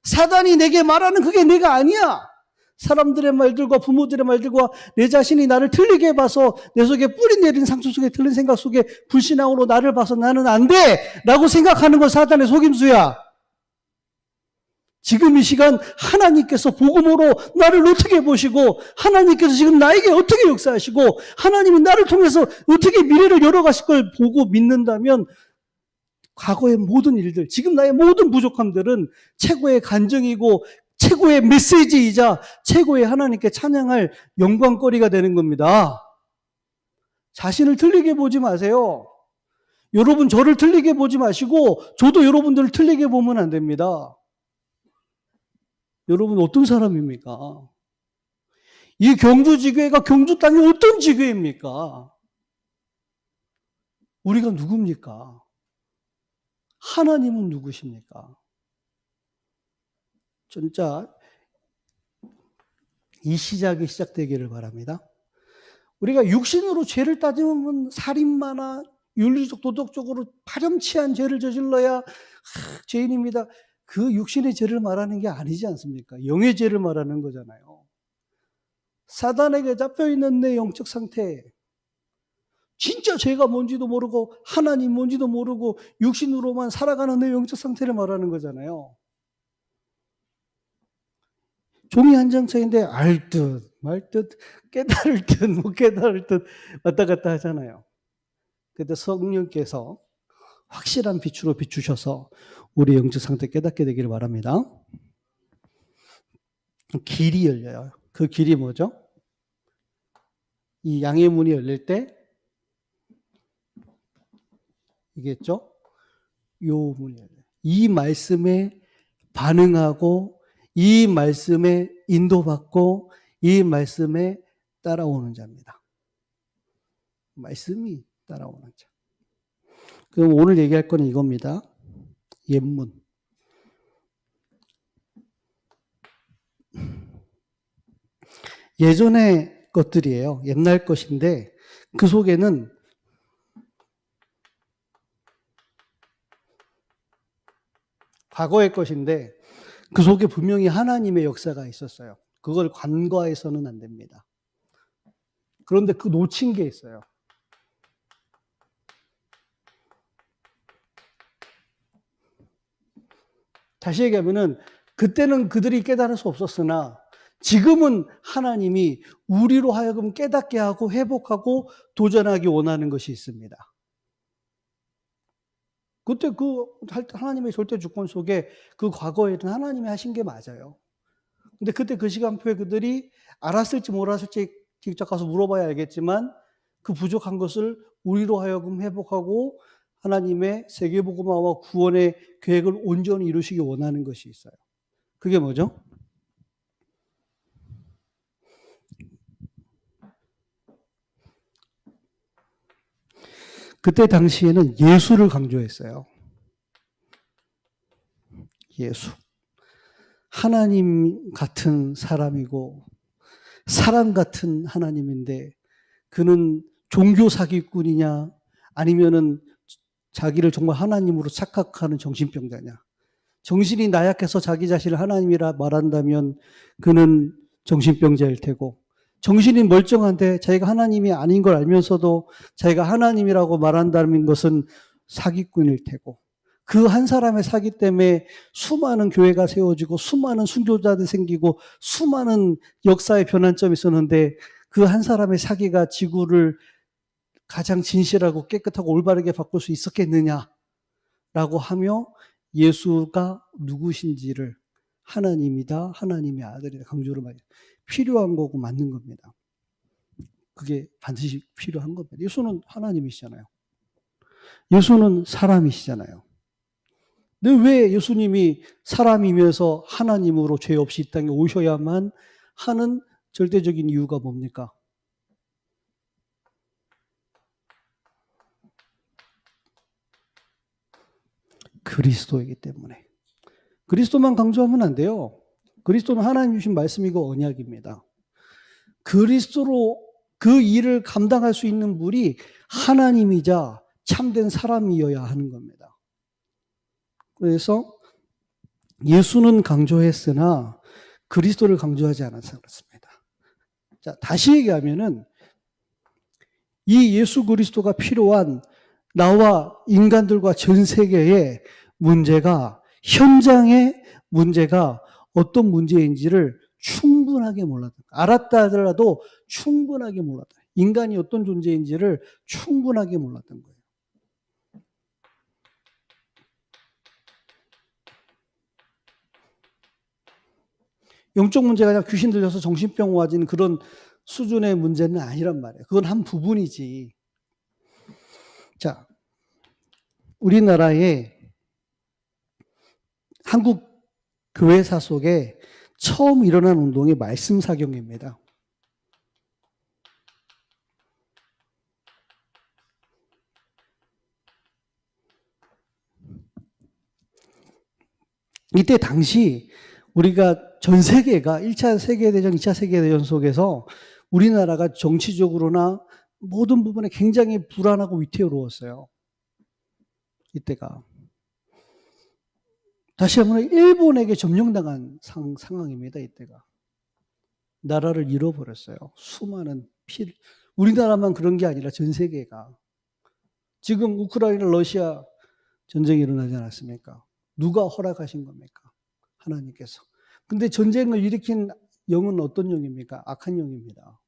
사단이 내게 말하는 그게 내가 아니야. 사람들의 말들과 부모들의 말들과 내 자신이 나를 틀리게 봐서 내 속에 뿌리 내린 상처 속에 틀린 생각 속에 불신앙으로 나를 봐서 나는 안 돼 라고 생각하는 건 사단의 속임수야. 지금 이 시간 하나님께서 복음으로 나를 어떻게 보시고 하나님께서 지금 나에게 어떻게 역사하시고 하나님은 나를 통해서 어떻게 미래를 열어가실 걸 보고 믿는다면 과거의 모든 일들, 지금 나의 모든 부족함들은 최고의 간증이고 최고의 메시지이자 최고의 하나님께 찬양할 영광거리가 되는 겁니다. 자신을 틀리게 보지 마세요. 여러분 저를 틀리게 보지 마시고 저도 여러분들을 틀리게 보면 안 됩니다. 여러분 어떤 사람입니까? 이 경주지교회가 경주 땅이 어떤 지교회입니까? 우리가 누굽니까? 하나님은 누구십니까? 진짜 이 시작이 시작되기를 바랍니다. 우리가 육신으로 죄를 따지면 살인마나 윤리적 도덕적으로 파렴치한 죄를 저질러야 죄인입니다. 그 육신의 죄를 말하는 게 아니지 않습니까? 영의 죄를 말하는 거잖아요. 사단에게 잡혀있는 내 영적 상태, 진짜 죄가 뭔지도 모르고 하나님 뭔지도 모르고 육신으로만 살아가는 내 영적 상태를 말하는 거잖아요. 종이 한 장 차인데 알 듯 말 듯 깨달을 듯 못 깨달을 듯 왔다 갔다 하잖아요. 그때 성령께서 확실한 빛으로 비추셔서 우리 영적 상태 깨닫게 되기를 바랍니다. 길이 열려요. 그 길이 뭐죠? 이 양의 문이 열릴 때 이겠죠? 요 문이 열려요. 이 말씀에 반응하고 이 말씀에 인도받고 이 말씀에 따라오는 자입니다. 말씀이 따라오는 자. 그럼 오늘 얘기할 건 이겁니다. 옛문. 예전의 것들이에요. 옛날 것인데 그 속에는 과거의 것인데 그 속에 분명히 하나님의 역사가 있었어요. 그걸 간과해서는 안 됩니다. 그런데 그 놓친 게 있어요. 다시 얘기하면은 그때는 그들이 깨달을 수 없었으나 지금은 하나님이 우리로 하여금 깨닫게 하고 회복하고 도전하기 원하는 것이 있습니다. 그때 그 하나님의 절대 주권 속에 그 과거에는 하나님이 하신 게 맞아요. 근데 그때 그 시간표에 그들이 알았을지 몰랐을지 직접 가서 물어봐야 알겠지만 그 부족한 것을 우리로 하여금 회복하고 하나님의 세계복음화와 구원의 계획을 온전히 이루시기 원하는 것이 있어요. 그게 뭐죠? 그때 당시에는 예수를 강조했어요. 예수. 하나님 같은 사람이고 사람 같은 하나님인데 그는 종교 사기꾼이냐 아니면은 자기를 정말 하나님으로 착각하는 정신병자냐. 정신이 나약해서 자기 자신을 하나님이라 말한다면 그는 정신병자일 테고 정신이 멀쩡한데 자기가 하나님이 아닌 걸 알면서도 자기가 하나님이라고 말한다는 것은 사기꾼일 테고 그 한 사람의 사기 때문에 수많은 교회가 세워지고 수많은 순교자들이 생기고 수많은 역사의 변환점이 있었는데 그 한 사람의 사기가 지구를 가장 진실하고 깨끗하고 올바르게 바꿀 수 있었겠느냐라고 하며 예수가 누구신지를 하나님이다, 하나님의 아들이다 강조를 많이 필요한 거고 맞는 겁니다. 그게 반드시 필요한 겁니다. 예수는 하나님이시잖아요. 예수는 사람이시잖아요. 근데 왜 예수님이 사람이면서 하나님으로 죄 없이 이 땅에 오셔야만 하는 절대적인 이유가 뭡니까? 그리스도이기 때문에. 그리스도만 강조하면 안 돼요. 그리스도는 하나님 주신 말씀이고 언약입니다. 그리스도로 그 일을 감당할 수 있는 분이 하나님이자 참된 사람이어야 하는 겁니다. 그래서 예수는 강조했으나 그리스도를 강조하지 않아서 그렇습니다. 자, 다시 얘기하면은 이 예수 그리스도가 필요한 나와 인간들과 전 세계의 문제가 현장의 문제가 어떤 문제인지를 충분하게 몰랐다. 알았다 하더라도 충분하게 몰랐다. 인간이 어떤 존재인지를 충분하게 몰랐던 거예요. 영적 문제가 그냥 귀신 들려서 정신병 와진 그런 수준의 문제는 아니란 말이에요. 그건 한 부분이지. 자, 우리나라의 한국 교회사 속에 처음 일어난 운동이 말씀 사경입니다. 이때 당시 우리가 전 세계가 1차 세계대전, 2차 세계대전 속에서 우리나라가 정치적으로나 모든 부분에 굉장히 불안하고 위태로웠어요. 이때가. 다시 한번 일본에게 점령당한 상황입니다. 이때가. 나라를 잃어버렸어요. 수많은 우리나라만 그런 게 아니라 전 세계가. 지금 우크라이나 러시아 전쟁이 일어나지 않았습니까? 누가 허락하신 겁니까? 하나님께서. 근데 전쟁을 일으킨 영은 어떤 영입니까? 악한 영입니다.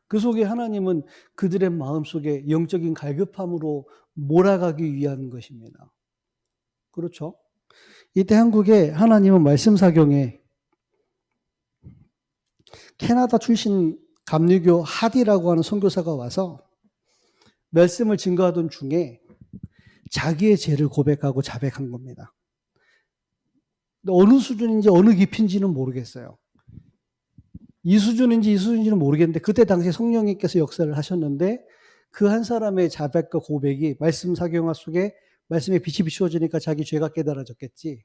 그 속에 하나님은 그들의 마음속에 영적인 갈급함으로 몰아가기 위한 것입니다. 그렇죠? 이때 한국에 하나님은 말씀 사경에 캐나다 출신 감리교 하디라고 하는 선교사가 와서 말씀을 증거하던 중에 자기의 죄를 고백하고 자백한 겁니다. 어느 수준인지 어느 깊이인지는 모르겠어요. 이 수준인지 이 수준인지는 모르겠는데 그때 당시에 성령님께서 역사를 하셨는데 그 한 사람의 자백과 고백이 말씀 사경화 속에 말씀의 빛이 비추어지니까 자기 죄가 깨달아졌겠지.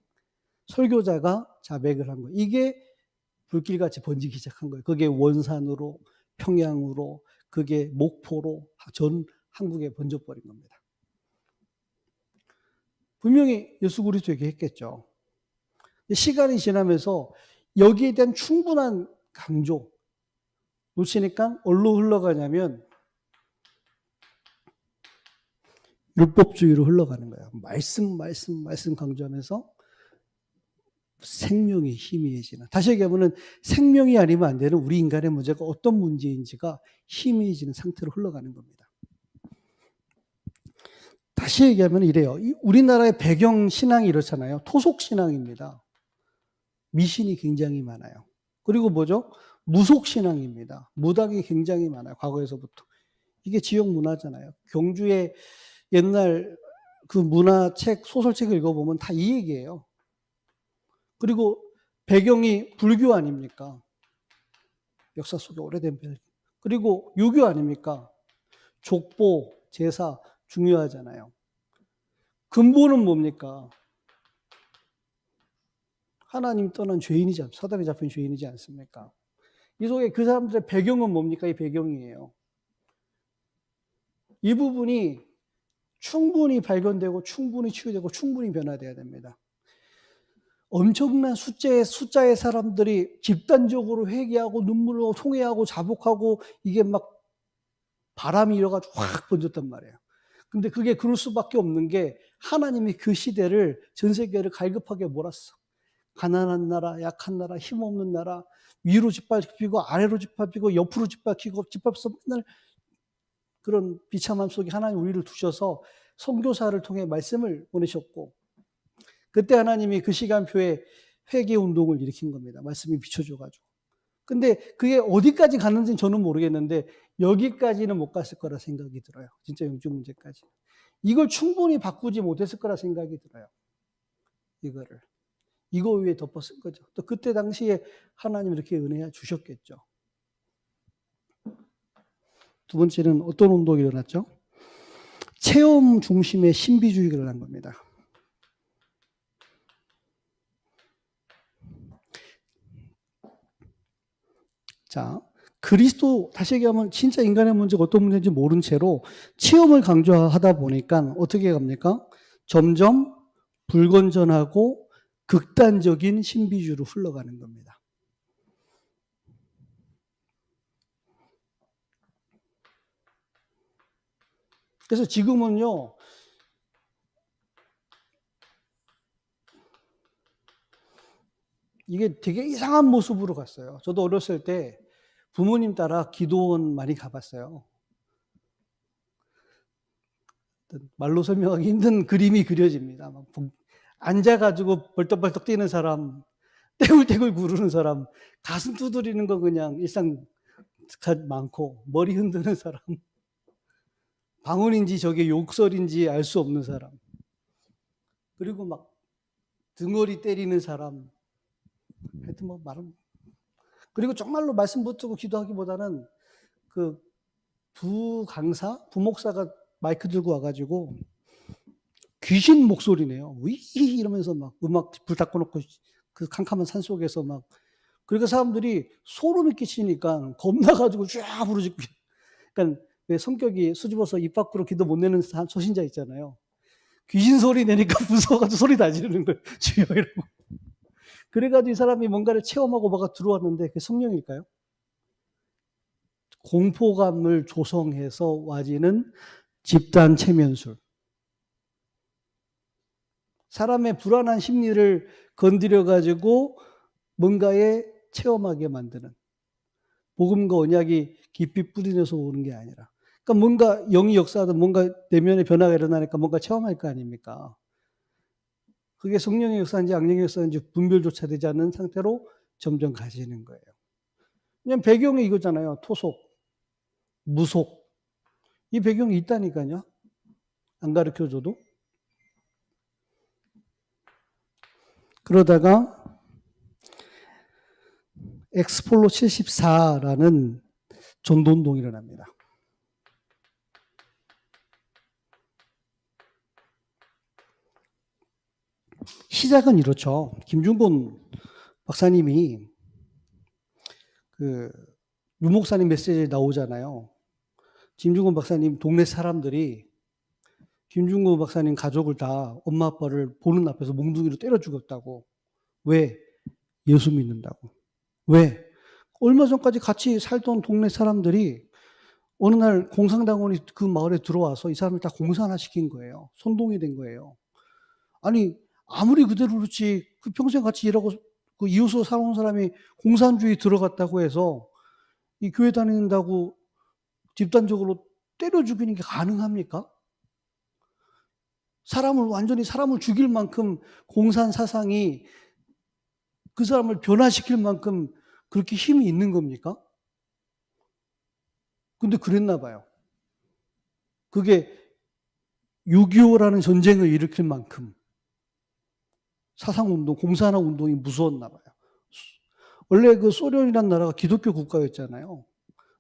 설교자가 자백을 한 거예요. 이게 불길같이 번지기 시작한 거예요. 그게 원산으로 평양으로 그게 목포로 전 한국에 번져버린 겁니다. 분명히 예수 그리스도 얘기했겠죠. 시간이 지나면서 여기에 대한 충분한 강조 놓치니까 어디로 흘러가냐면 율법주의로 흘러가는 거예요. 말씀 강조하면서 생명이 희미해지는. 다시 얘기하면 생명이 아니면 안 되는 우리 인간의 문제가 어떤 문제인지가 희미해지는 상태로 흘러가는 겁니다. 다시 얘기하면 이래요. 우리나라의 배경 신앙이 이렇잖아요. 토속 신앙입니다. 미신이 굉장히 많아요. 그리고 뭐죠? 무속신앙입니다. 무당이 굉장히 많아요. 과거에서부터. 이게 지역 문화잖아요. 경주의 옛날 그 문화책, 소설책을 읽어보면 다 이 얘기예요. 그리고 배경이 불교 아닙니까? 역사 속에 오래된 배경. 그리고 유교 아닙니까? 족보, 제사 중요하잖아요. 근본은 뭡니까? 하나님 떠난 죄인이지, 사단에 잡힌 죄인이지 않습니까? 이 속에 그 사람들의 배경은 뭡니까? 이 배경이에요. 이 부분이 충분히 발견되고 충분히 치유되고 충분히 변화돼야 됩니다. 엄청난 숫자의 사람들이 집단적으로 회개하고 눈물로 통회하고 자복하고 이게 막 바람이 일어가지고 확 번졌단 말이에요. 근데 그게 그럴 수밖에 없는 게 하나님이 그 시대를 전 세계를 갈급하게 몰았어. 가난한 나라, 약한 나라, 힘없는 나라, 위로 짓밟히고 아래로 짓밟히고 옆으로 짓밟혀서 맨날 그런 비참함 속에 하나님 우리를 두셔서 선교사를 통해 말씀을 보내셨고, 그때 하나님이 그 시간표에 회개 운동을 일으킨 겁니다. 말씀이 비춰줘가지고. 근데 그게 어디까지 갔는지는 저는 모르겠는데 여기까지는 못 갔을 거라 생각이 들어요. 진짜 영적 문제까지. 이걸 충분히 바꾸지 못했을 거라 생각이 들어요. 이거를. 이거 위에 덮었을 거죠. 또 그때 당시에 하나님 이렇게 은혜 주셨겠죠. 두 번째는 어떤 운동이 일어났죠? 체험 중심의 신비주의가 일어난 겁니다. 자, 그리스도, 다시 얘기하면 진짜 인간의 문제가 어떤 문제인지 모른 채로 체험을 강조하다 보니까 어떻게 갑니까? 점점 불건전하고 극단적인 신비주의로 흘러가는 겁니다. 그래서 지금은요, 이게 되게 이상한 모습으로 갔어요. 저도 어렸을 때 부모님 따라 기도원 많이 가봤어요. 말로 설명하기 힘든 그림이 그려집니다. 막 앉아가지고 벌떡벌떡 뛰는 사람, 떼굴떼굴 구르는 사람, 가슴 두드리는 거 그냥 일상 많고, 머리 흔드는 사람, 방언인지 저게 욕설인지 알 수 없는 사람, 그리고 막 등허리 때리는 사람, 하여튼 뭐 말은. 그리고 정말로 말씀 붙들고 기도하기보다는 그 부목사가 마이크 들고 와가지고 귀신 목소리네요. 위 이러면서 막 음악 불 다 꺼놓고 그 캄캄한 산 속에서 막, 그러니까 사람들이 소름이 끼치니까 겁나가지고 쫙 부르짖고. 그러니까 왜 성격이 수줍어서 입 밖으로 기도 못 내는 소신자 있잖아요. 귀신 소리 내니까 무서워가지고 소리 다 지르는 거예요. 주여 이러고. 그래가지고 이 사람이 뭔가를 체험하고 뭐가 들어왔는데 그게 성령일까요? 공포감을 조성해서 와지는 집단 체면술. 사람의 불안한 심리를 건드려가지고 뭔가에 체험하게 만드는, 복음과 언약이 깊이 뿌리내서 오는 게 아니라, 그러니까 뭔가 영이 역사하든 뭔가 내면의 변화가 일어나니까 뭔가 체험할 거 아닙니까? 그게 성령의 역사인지 악령의 역사인지 분별조차 되지 않는 상태로 점점 가지는 거예요. 그냥 배경이 이거잖아요. 토속, 무속. 이 배경이 있다니까요. 안 가르쳐줘도. 그러다가 엑스폴로 74라는 전도운동이 일어납니다. 시작은 이렇죠. 김중곤 박사님이 그 유목사님 메시지에 나오잖아요. 김중곤 박사님 동네 사람들이 김중곤 박사님 가족을 다 엄마 아빠를 보는 앞에서 몽둥이로 때려 죽였다고. 왜? 예수 믿는다고. 왜? 얼마 전까지 같이 살던 동네 사람들이 어느 날 공산당원이 그 마을에 들어와서 이 사람을 다 공산화시킨 거예요. 선동이 된 거예요. 아니 아무리 그대로 그렇지, 그 평생 같이 일하고 그 이웃으로 살아온 사람이 공산주의 들어갔다고 해서 이 교회 다닌다고 집단적으로 때려 죽이는 게 가능합니까? 완전히 사람을 죽일 만큼 공산 사상이 그 사람을 변화시킬 만큼 그렇게 힘이 있는 겁니까? 근데 그랬나 봐요. 그게 6.25라는 전쟁을 일으킬 만큼 사상운동, 공산화운동이 무서웠나 봐요. 원래 그 소련이라는 나라가 기독교 국가였잖아요.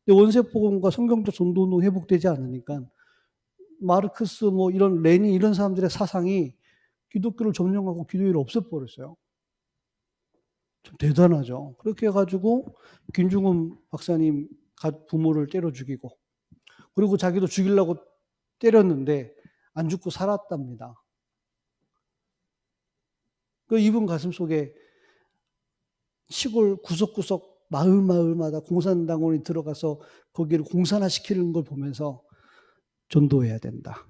근데 원세포공과 성경적 전도운동 회복되지 않으니까 마르크스 뭐 이런 레닌 이런 사람들의 사상이 기독교를 점령하고 기독교를 없애버렸어요. 좀 대단하죠. 그렇게 해가지고 김중훈 박사님 부모를 때려 죽이고, 그리고 자기도 죽이려고 때렸는데 안 죽고 살았답니다. 그 이분 가슴 속에 시골 구석구석 마을마다 공산당원이 들어가서 거기를 공산화시키는 걸 보면서 전도해야 된다.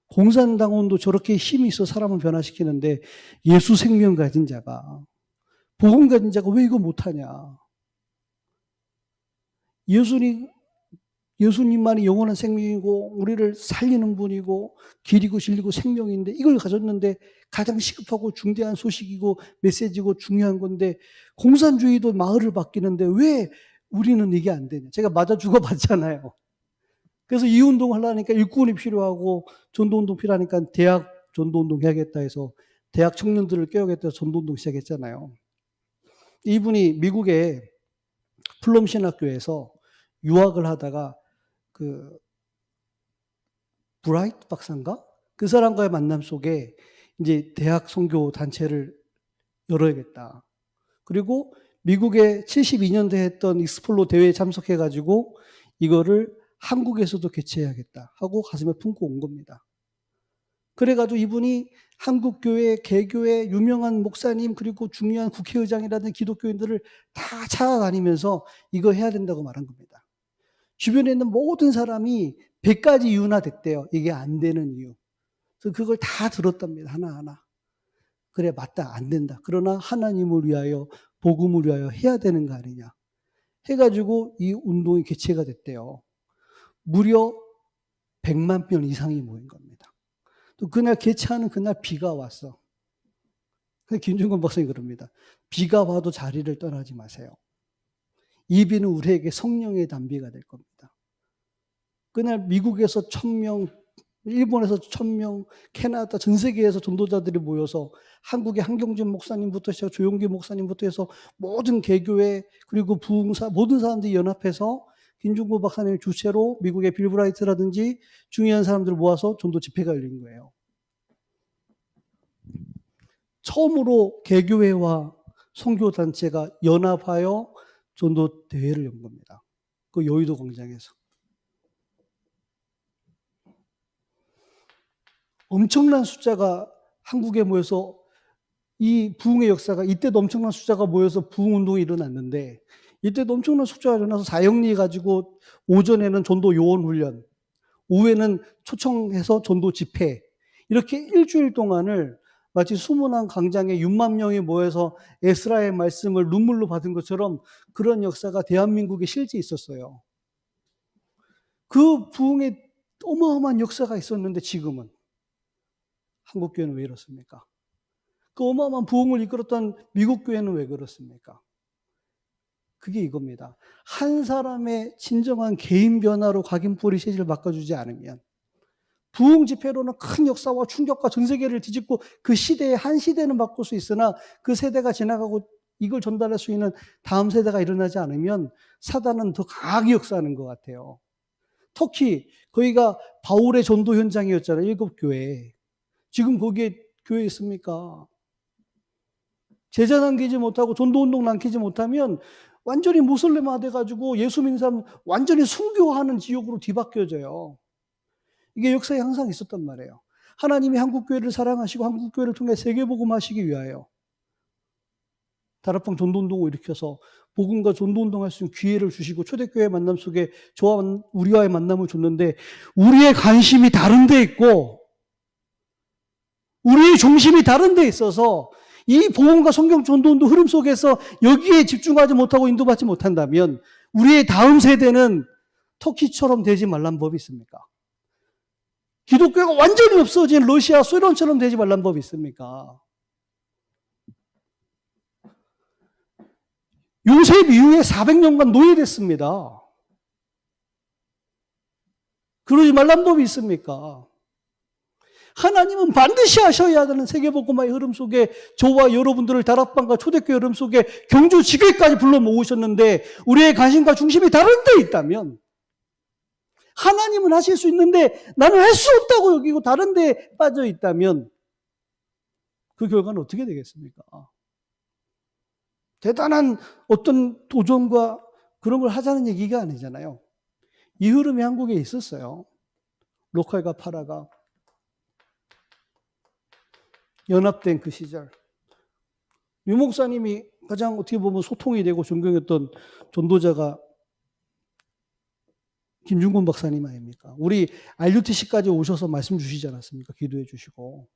공산당원도 저렇게 힘이 있어 사람을 변화시키는데 예수 생명 가진 자가, 복음 가진 자가 왜 이거 못하냐. 예수님만이 영원한 생명이고 우리를 살리는 분이고 길이고 진리고 생명인데 이걸 가졌는데 가장 시급하고 중대한 소식이고 메시지고 중요한 건데 공산주의도 마을을 바뀌는데 왜 우리는 이게 안 되냐. 제가 맞아 죽어봤잖아요. 그래서 이 운동 하려니까 일꾼이 필요하고 전도운동 필요하니까 대학 전도운동 해야겠다 해서 대학 청년들을 깨우겠다 해서 전도운동 시작했잖아요. 이분이 미국의 플럼 신학교에서 유학을 하다가 그 브라이트 박사인가? 그 사람과의 만남 속에 이제 대학 선교 단체를 열어야겠다. 그리고 미국에 72년도에 했던 익스플로 대회에 참석해가지고 이거를 한국에서도 개최해야겠다 하고 가슴에 품고 온 겁니다. 그래가지고 이분이 한국교회, 개교회, 유명한 목사님, 그리고 중요한 국회의장이라든지 기독교인들을 다 찾아다니면서 이거 해야 된다고 말한 겁니다. 주변에 있는 모든 사람이 100가지 이유나 됐대요. 이게 안 되는 이유. 그래서 그걸 다 들었답니다. 하나하나. 그래, 맞다. 안 된다. 그러나 하나님을 위하여, 복음을 위하여 해야 되는 거 아니냐. 해가지고 이 운동이 개최가 됐대요. 무려 100만 명 이상이 모인 겁니다. 또 그날 개최하는 그날 비가 왔어. 김중건 박사님이 그럽니다. 비가 와도 자리를 떠나지 마세요. 이 비는 우리에게 성령의 단비가 될 겁니다. 그날 미국에서 1000명, 일본에서 1000명, 캐나다 전 세계에서 전도자들이 모여서 한국의 한경진 목사님부터 시작 조용기 목사님부터 해서 모든 개교회 그리고 부흥사 모든 사람들이 연합해서 김중구 박사님 주최로 미국의 빌브라이트라든지 중요한 사람들을 모아서 전도 집회가 열린 거예요. 처음으로 개교회와 선교단체가 연합하여 전도 대회를 연 겁니다. 그 여의도 광장에서. 엄청난 숫자가 한국에 모여서 이 부흥의 역사가 이때도 엄청난 숫자가 모여서 부흥운동이 일어났는데 이때도 엄청난 숫자가 일어나서 사형리 가지고 오전에는 전도 요원 훈련, 오후에는 초청해서 전도 집회 이렇게 일주일 동안을 마치 수문안 광장에 6만 명이 모여서 에스라의 말씀을 눈물로 받은 것처럼 그런 역사가 대한민국에 실제 있었어요. 그 부흥에 어마어마한 역사가 있었는데 지금은 한국 교회는 왜 이렇습니까? 그 어마어마한 부흥을 이끌었던 미국 교회는 왜 그렇습니까? 그게 이겁니다. 한 사람의 진정한 개인 변화로 각인뿌리 세지를 바꿔주지 않으면 부흥 집회로는 큰 역사와 충격과 전 세계를 뒤집고 그 시대에 한 시대는 바꿀 수 있으나 그 세대가 지나가고 이걸 전달할 수 있는 다음 세대가 일어나지 않으면 사단은 더 강하게 역사하는 것 같아요. 터키, 거기가 바울의 전도 현장이었잖아요. 7교회. 지금 거기에 교회 있습니까? 제자 남기지 못하고 전도운동 남기지 못하면 완전히 무슬림화 돼가지고 예수 믿는 사람 완전히 순교하는 지역으로 뒤바뀌어져요. 이게 역사에 항상 있었단 말이에요. 하나님이 한국교회를 사랑하시고 한국교회를 통해 세계복음하시기 위하여 다락방 전도운동을 일으켜서 복음과 전도운동할 수 있는 기회를 주시고 초대교회 만남 속에 저와 우리와의 만남을 줬는데 우리의 관심이 다른 데 있고 우리의 중심이 다른 데 있어서 이 복음과 성경 전도운동 흐름 속에서 여기에 집중하지 못하고 인도받지 못한다면 우리의 다음 세대는 터키처럼 되지 말란 법이 있습니까? 기독교가 완전히 없어진 러시아, 소련처럼 되지 말란 법이 있습니까? 요셉 이후에 400년간 노예됐습니다. 그러지 말란 법이 있습니까? 하나님은 반드시 하셔야 하는 세계복음화의 흐름 속에 저와 여러분들을 다락방과 초대교회 흐름 속에 경주 지교회까지 불러 모으셨는데 우리의 관심과 중심이 다른 데 있다면, 하나님은 하실 수 있는데 나는 할 수 없다고 여기고 다른 데 빠져 있다면 그 결과는 어떻게 되겠습니까? 대단한 어떤 도전과 그런 걸 하자는 얘기가 아니잖아요. 이 흐름이 한국에 있었어요. 로컬과 파라가 연합된 그 시절, 유 목사님이 가장 어떻게 보면 소통이 되고 존경했던 전도자가 김중곤 박사님 아닙니까? 우리 RUTC까지 오셔서 말씀 주시지 않았습니까? 기도해 주시고.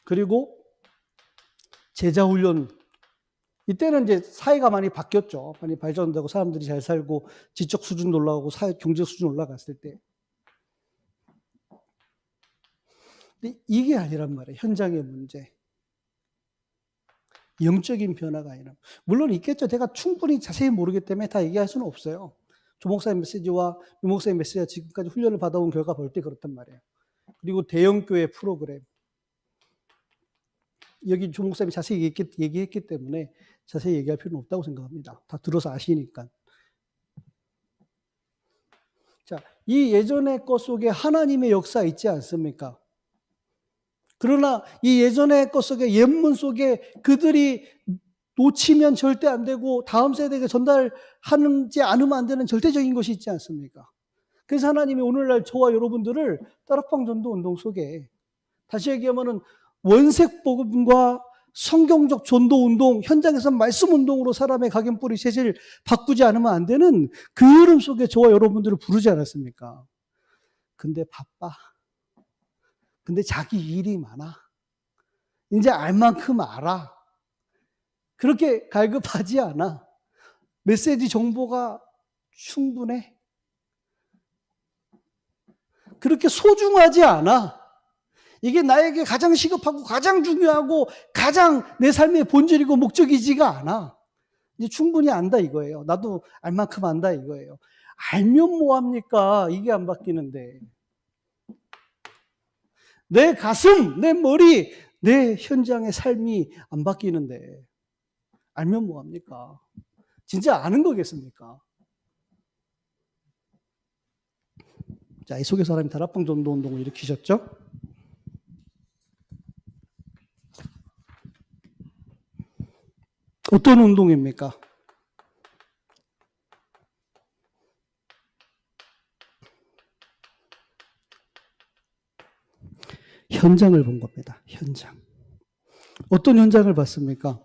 그리고 제자훈련, 이때는 이제 사회가 많이 바뀌었죠. 많이 발전되고 사람들이 잘 살고 지적 수준도 올라가고 사회 경제 수준 올라갔을 때. 근데 이게 아니란 말이에요. 현장의 문제. 영적인 변화가 아니라. 물론 있겠죠. 제가 충분히 자세히 모르기 때문에 다 얘기할 수는 없어요. 조 목사의 메시지와 유 목사의 메시지가 지금까지 훈련을 받아온 결과 볼 때 그렇단 말이에요. 그리고 대형교회 프로그램. 여기 조 목사님이 자세히 얘기했기 때문에 자세히 얘기할 필요는 없다고 생각합니다. 다 들어서 아시니까. 자, 이 예전의 것 속에 하나님의 역사 있지 않습니까? 그러나 이 예전의 것 속에, 옛문 속에 그들이 놓치면 절대 안 되고 다음 세대에게 전달하지 않으면 안 되는 절대적인 것이 있지 않습니까? 그래서 하나님이 오늘날 저와 여러분들을 다락방 전도 운동 속에, 다시 얘기하면은 원색 복음과 성경적 전도 운동, 현장에서 말씀 운동으로 사람의 각인뿌리 셋을 바꾸지 않으면 안 되는 그 흐름 속에 저와 여러분들을 부르지 않았습니까? 근데 바빠. 근데 자기 일이 많아. 이제 알 만큼 알아. 그렇게 갈급하지 않아. 메시지 정보가 충분해. 그렇게 소중하지 않아. 이게 나에게 가장 시급하고 가장 중요하고 가장 내 삶의 본질이고 목적이지가 않아. 이제 충분히 안다 이거예요. 나도 알 만큼 안다 이거예요. 알면 뭐합니까? 이게 안 바뀌는데. 내 가슴, 내 머리, 내 현장의 삶이 안 바뀌는데 알면 뭐합니까? 진짜 아는 거겠습니까? 자, 이 속에서 하나님 다락방 전도 운동을 일으키셨죠? 어떤 운동입니까? 현장을 본 겁니다. 현장. 어떤 현장을 봤습니까?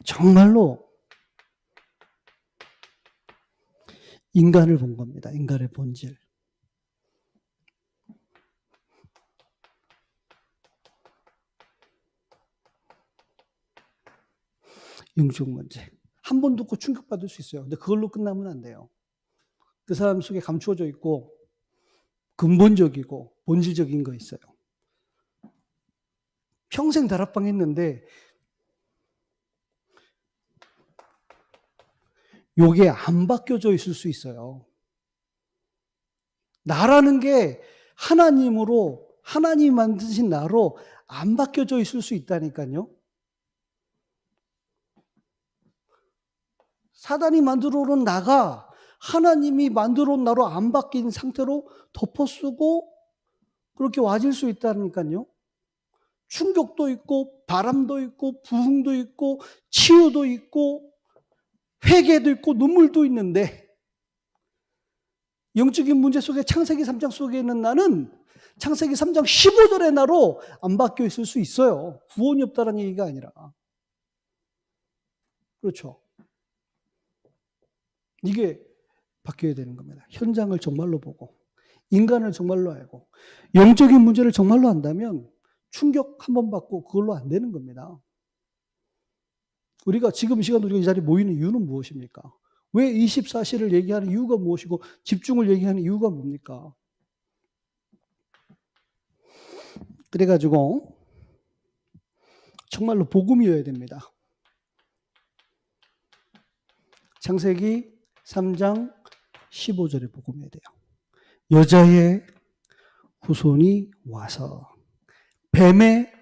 정말로 인간을 본 겁니다. 인간의 본질. 영적 문제. 한 번 듣고 충격받을 수 있어요. 근데 그걸로 끝나면 안 돼요. 그 사람 속에 감추어져 있고 근본적이고 본질적인 거 있어요. 평생 다락방 했는데 요게 안 바뀌어져 있을 수 있어요. 나라는 게 하나님으로, 하나님이 만드신 나로 안 바뀌어져 있을 수 있다니까요. 사단이 만들어 놓은 나가 하나님이 만들어 놓은 나로 안 바뀐 상태로 덮어쓰고 그렇게 와질 수 있다니까요. 충격도 있고 바람도 있고 부흥도 있고 치유도 있고 회개도 있고 눈물도 있는데, 영적인 문제 속에 창세기 3장 속에 있는 나는 창세기 3장 15절의 나로 안 바뀌어 있을 수 있어요. 구원이 없다는 얘기가 아니라. 그렇죠. 이게 바뀌어야 되는 겁니다. 현장을 정말로 보고 인간을 정말로 알고 영적인 문제를 정말로 안다면 충격 한 번 받고 그걸로 안 되는 겁니다. 우리가 지금 이 시간 우리가 이 자리에 모이는 이유는 무엇입니까? 왜 24시를 얘기하는 이유가 무엇이고 집중을 얘기하는 이유가 뭡니까? 그래가지고 정말로 복음이어야 됩니다. 창세기 3장 15절의 복음이어야 돼요. 여자의 후손이 와서 뱀의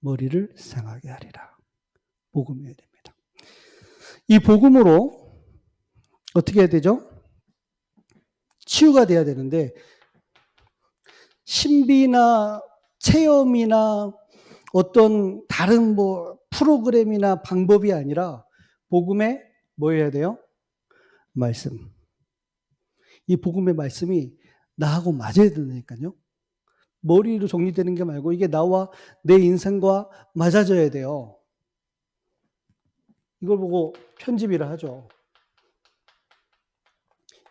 머리를 상하게 하리라. 복음이어야 됩니다. 이 복음으로 어떻게 해야 되죠? 치유가 돼야 되는데 신비나 체험이나 어떤 다른 프로그램이나 방법이 아니라 복음에 뭐 해야 돼요? 말씀. 이 복음의 말씀이 나하고 맞아야 된다니까요. 머리로 정리되는 게 말고 이게 나와 내 인생과 맞아져야 돼요. 이걸 보고 편집이라 하죠.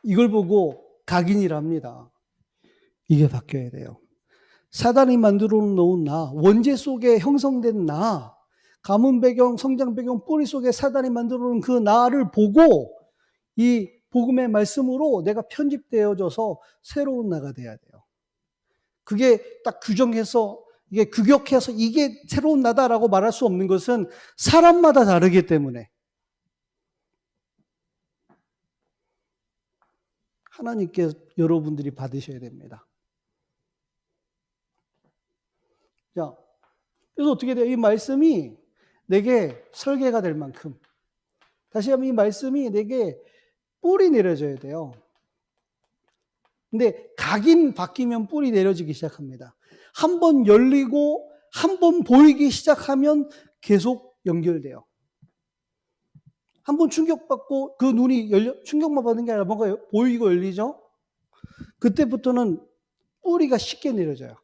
이걸 보고 각인이라 합니다. 이게 바뀌어야 돼요. 사단이 만들어 놓은 나, 원죄 속에 형성된 나, 가문 배경, 성장 배경, 뿌리 속에 사단이 만들어 놓은 그 나를 보고 이 복음의 말씀으로 내가 편집되어져서 새로운 나가 돼야 돼요. 그게 딱 규정해서 이게 규격해서 이게 새로운 나다라고 말할 수 없는 것은 사람마다 다르기 때문에 하나님께 여러분들이 받으셔야 됩니다. 자, 그래서 어떻게 돼요? 이 말씀이 내게 설계가 될 만큼, 다시 한번 이 말씀이 내게 뿔이 내려져야 돼요. 근데 각인 바뀌면 뿔이 내려지기 시작합니다. 한 번 열리고 한 번 보이기 시작하면 계속 연결돼요. 한 번 충격받고 그 눈이 충격만 받는 게 아니라 뭔가 보이고 열리죠? 그때부터는 뿌리가 쉽게 내려져요.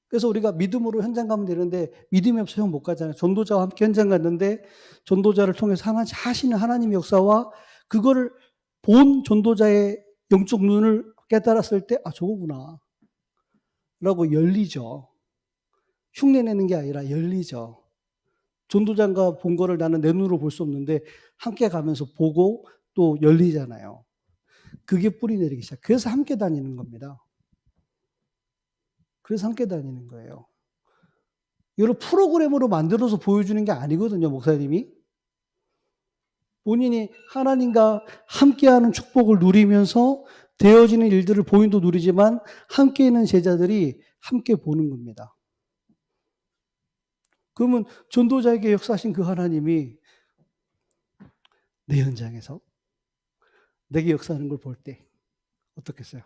그래서 우리가 믿음으로 현장 가면 되는데 믿음이 없으면 못 가잖아요. 전도자와 함께 현장 갔는데 전도자를 통해서 하시는 하나님의 역사와 그거를 본 전도자의 영적 눈을 깨달았을 때 저거구나 라고 열리죠. 흉내내는 게 아니라 열리죠. 전도자가 본 거를 나는 내 눈으로 볼 수 없는데 함께 가면서 보고 또 열리잖아요. 그게 뿌리 내리기 시작. 그래서 함께 다니는 겁니다. 그래서 함께 다니는 거예요. 이걸 프로그램으로 만들어서 보여주는 게 아니거든요, 목사님이. 본인이 하나님과 함께하는 축복을 누리면서 되어지는 일들을 본인도 누리지만 함께 있는 제자들이 함께 보는 겁니다. 그러면 전도자에게 역사하신 그 하나님이 내 현장에서 내게 역사하는 걸 볼 때 어떻겠어요?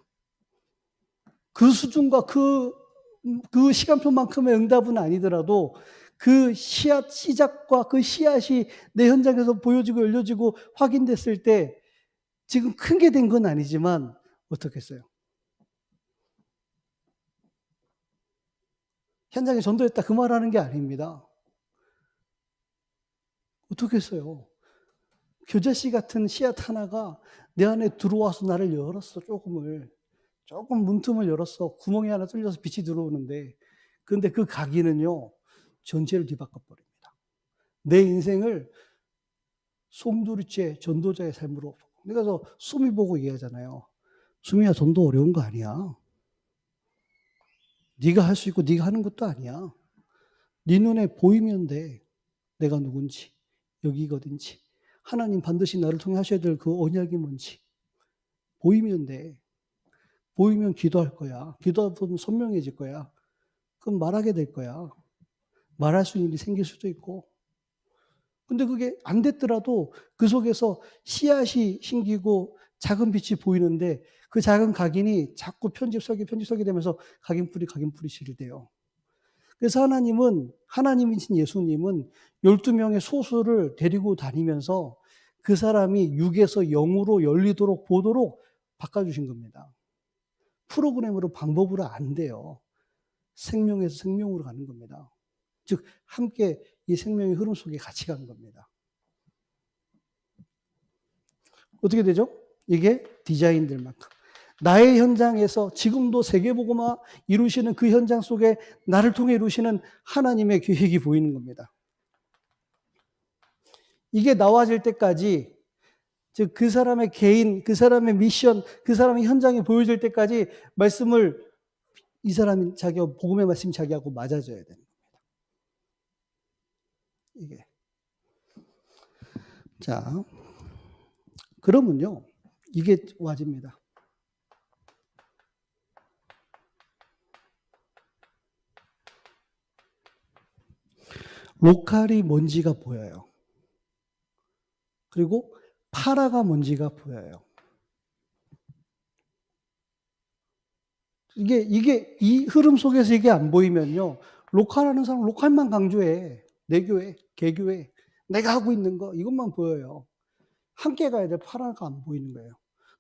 그 수준과 그 시간표만큼의 응답은 아니더라도 그 시작과 그 씨앗이 내 현장에서 보여지고 열려지고 확인됐을 때 지금 큰 게 된 건 아니지만 어떻겠어요? 현장에 전도했다 그 말하는 게 아닙니다. 어떻겠어요? 교자씨 같은 씨앗 하나가 내 안에 들어와서 나를 열었어. 조금 문틈을 열었어. 구멍이 하나 뚫려서 빛이 들어오는데 그런데 그 각인은요 전체를 뒤바꿔 버립니다. 내 인생을 솜두리째 전도자의 삶으로. 그래서 수미 보고 얘기하잖아요. 수미야, 전도 어려운 거 아니야. 네가 할 수 있고 네가 하는 것도 아니야. 네 눈에 보이면 돼. 내가 누군지, 여기가 어딘지, 하나님 반드시 나를 통해 하셔야 될 그 언약이 뭔지 보이면 돼. 보이면 기도할 거야. 기도하면 선명해질 거야. 그럼 말하게 될 거야. 말할 수 있는 일이 생길 수도 있고. 근데 그게 안 됐더라도 그 속에서 씨앗이 심기고 작은 빛이 보이는데 그 작은 각인이 자꾸 편집 설계 되면서 각인뿌리 실돼요. 그래서 하나님이신 예수님은 12명의 소수를 데리고 다니면서 그 사람이 육에서 영으로 열리도록 보도록 바꿔주신 겁니다. 프로그램으로 방법으로 안 돼요. 생명에서 생명으로 가는 겁니다. 즉 함께 이 생명의 흐름 속에 같이 가는 겁니다. 어떻게 되죠? 이게 디자인될 만큼. 나의 현장에서 지금도 세계복음화 이루시는 그 현장 속에 나를 통해 이루시는 하나님의 계획이 보이는 겁니다. 이게 나와질 때까지, 즉 그 사람의 개인, 그 사람의 미션, 그 사람의 현장이 보여질 때까지 말씀을 이 사람이 복음의 말씀이 자기하고 맞아져야 됩니다. 이게. 자, 그러면요. 이게 와집니다. 로컬이 뭔지가 보여요. 그리고 파라가 뭔지가 보여요. 이게 이 흐름 속에서 이게 안 보이면요. 로컬하는 사람 로컬만 강조해. 내 교회, 개교회, 내가 하고 있는 거 이것만 보여요. 함께 가야 돼. 파라가 안 보이는 거예요.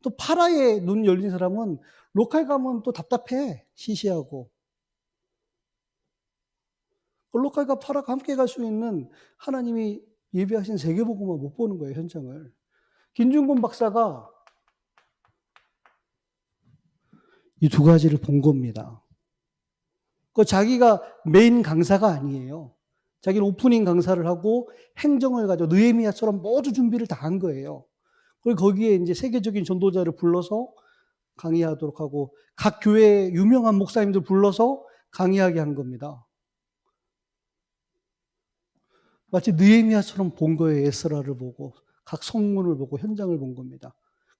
또 파라에 눈 열린 사람은 로컬 가면 또 답답해. 시시하고. 로컬과 파라가 함께 갈 수 있는 하나님이 예비하신 세계복음만 못 보는 거예요. 현장을. 김준곤 박사가 이 두 가지를 본 겁니다. 자기가 메인 강사가 아니에요. 자기는 오프닝 강사를 하고 행정을 가지고 느헤미야처럼 모두 준비를 다 한 거예요. 그리고 거기에 이제 세계적인 전도자를 불러서 강의하도록 하고 각 교회의 유명한 목사님들 불러서 강의하게 한 겁니다. 마치 느헤미야처럼 본 거예요. 에스라를 보고 각 성문을 보고 현장을 본 겁니다.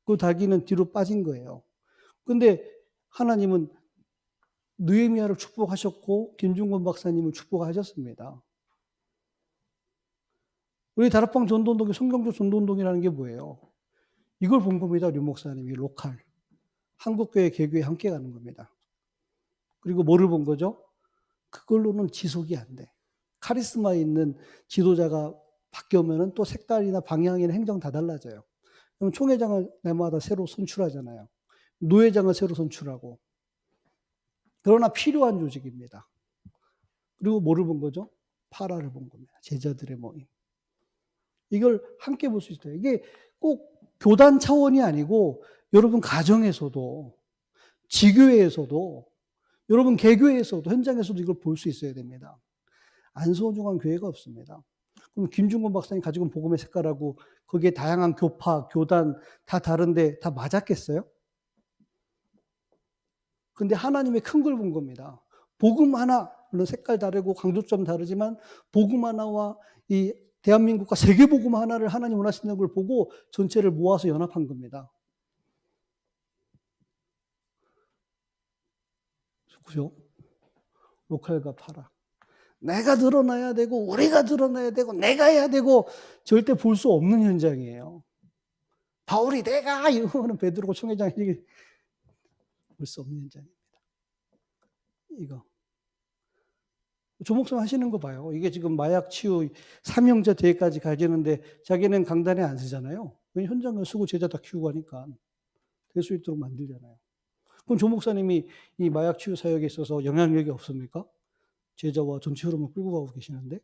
그 자기는 뒤로 빠진 거예요. 근데 하나님은 느헤미야를 축복하셨고 김준곤 박사님을 축복하셨습니다. 우리 다락방 전도운동이 성경적 전도운동이라는 게 뭐예요? 이걸 본 겁니다. 류 목사님이 로컬. 한국교회 개교회 함께 가는 겁니다. 그리고 뭐를 본 거죠? 그걸로는 지속이 안 돼. 카리스마 있는 지도자가 바뀌면 또 색깔이나 방향이나 행정 다 달라져요. 그럼 총회장을 내마다 새로 선출하잖아요. 노회장을 새로 선출하고. 그러나 필요한 조직입니다. 그리고 뭐를 본 거죠? 파라를 본 겁니다. 제자들의 모임. 이걸 함께 볼 수 있어요. 이게 꼭 교단 차원이 아니고 여러분 가정에서도 지교회에서도 여러분 개교회에서도 현장에서도 이걸 볼 수 있어야 됩니다. 안 소중한 교회가 없습니다. 그럼 김준곤 박사님 가지고 온 복음의 색깔하고 거기에 다양한 교파, 교단 다 다른데 다 맞았겠어요? 근데 하나님의 큰 걸 본 겁니다. 복음 하나, 물론 색깔 다르고 강조점 다르지만 복음 하나와 이 대한민국과 세계 복음 하나를 하나님 원하시는 걸 보고 전체를 모아서 연합한 겁니다. 그죠? 로컬과 파라. 내가 드러나야 되고 우리가 드러나야 되고 내가 해야 되고 절대 볼 수 없는 현장이에요. 바울이 내가 이러면 베드로고 총회장이 볼 수 없는 현장입니다. 이거. 조목사 하시는 거 봐요. 이게 지금 마약 치유 3형제 대회까지 가지는데 자기는 강단에 안 쓰잖아요. 현장을 쓰고 제자 다 키우고 하니까 될 수 있도록 만들잖아요. 그럼 조목사님이 이 마약 치유 사역에 있어서 영향력이 없습니까? 제자와 전체 흐름을 끌고 가고 계시는데.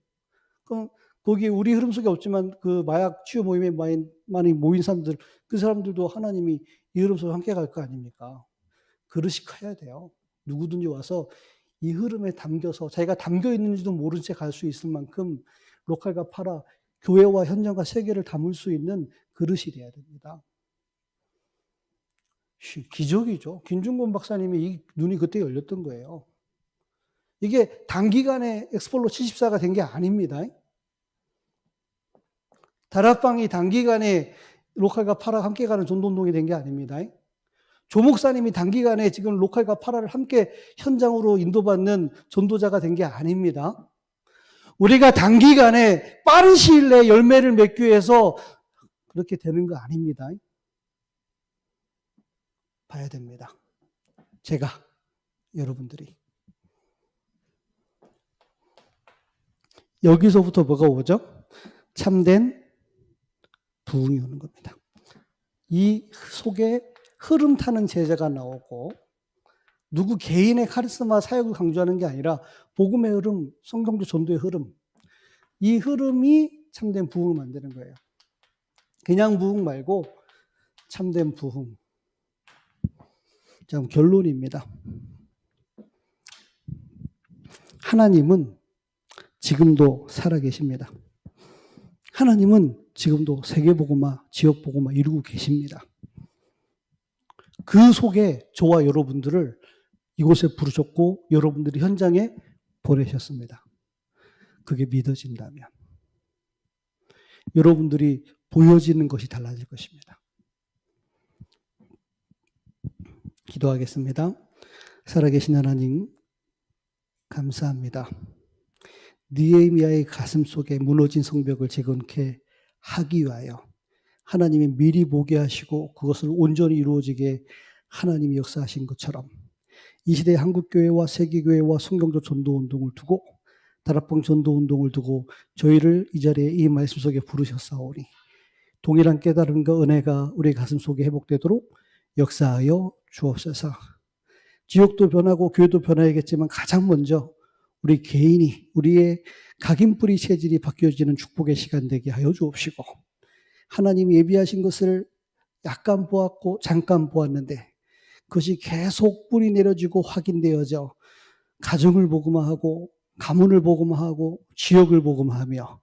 그럼 거기 우리 흐름 속에 없지만 그 마약 치유 모임에 많이 모인 사람들, 그 사람들도 하나님이 이 흐름 속에 함께 갈 거 아닙니까? 그릇이 커야 돼요. 누구든지 와서 이 흐름에 담겨서 자기가 담겨 있는지도 모른 채 갈 수 있을 만큼 로컬과 파라, 교회와 현장과 세계를 담을 수 있는 그릇이 돼야 됩니다. 기적이죠. 김준곤 박사님이 이 눈이 그때 열렸던 거예요. 이게 단기간에 엑스폴로 74가 된 게 아닙니다. 다락방이 단기간에 로컬과 파라 함께 가는 전도운동이 된 게 아닙니다. 조 목사님이 단기간에 지금 로컬과 파라를 함께 현장으로 인도받는 전도자가 된 게 아닙니다. 우리가 단기간에 빠른 시일 내에 열매를 맺기 위해서 그렇게 되는 거 아닙니다. 봐야 됩니다. 제가, 여러분들이. 여기서부터 뭐가 오죠? 참된 부흥이 오는 겁니다. 이 속에 흐름 타는 제자가 나오고 누구 개인의 카리스마 사역을 강조하는 게 아니라 복음의 흐름, 성경적 전도의 흐름, 이 흐름이 참된 부흥을 만드는 거예요. 그냥 부흥 말고 참된 부흥. 자, 그럼 결론입니다. 하나님은 지금도 살아계십니다. 하나님은 지금도 세계복음화, 지역복음화 이루고 계십니다. 그 속에 저와 여러분들을 이곳에 부르셨고 여러분들이 현장에 보내셨습니다. 그게 믿어진다면. 여러분들이 보여지는 것이 달라질 것입니다. 기도하겠습니다. 살아계신 하나님, 감사합니다. 느헤미야의 가슴 속에 무너진 성벽을 재건케 하기 위하여 하나님이 미리 보게 하시고 그것을 온전히 이루어지게 하나님이 역사하신 것처럼 이 시대의 한국교회와 세계교회와 성경적 전도운동을 두고 다락방 전도운동을 두고 저희를 이 자리에 이 말씀 속에 부르셨사오니 동일한 깨달음과 은혜가 우리 가슴 속에 회복되도록 역사하여 주옵소서. 지역도 변하고 교회도 변화하겠지만 가장 먼저 우리 개인이 우리의 각인뿌리 체질이 바뀌어지는 축복의 시간 되게 하여 주옵시고 하나님이 예비하신 것을 약간 보았고 잠깐 보았는데 그것이 계속 뿌리 내려지고 확인되어져 가정을 복음화하고 가문을 복음화하고 지역을 복음화하며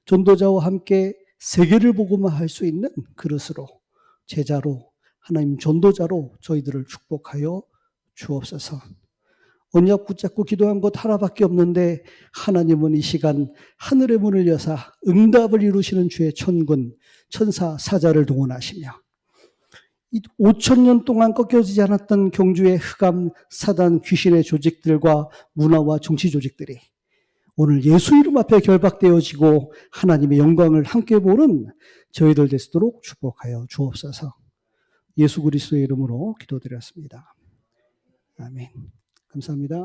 전도자와 함께 세계를 복음화할 수 있는 그릇으로 제자로 하나님 전도자로 저희들을 축복하여 주옵소서. 언약 붙잡고 기도한 것 하나밖에 없는데 하나님은 이 시간 하늘의 문을 여사 응답을 이루시는 주의 천군 천사 사자를 동원하시며 5,000년 동안 꺾여지지 않았던 경주의 흑암 사단 귀신의 조직들과 문화와 정치 조직들이 오늘 예수 이름 앞에 결박되어지고 하나님의 영광을 함께 보는 저희들 되시도록 축복하여 주옵소서. 예수 그리스도의 이름으로 기도드렸습니다. 아멘. 감사합니다.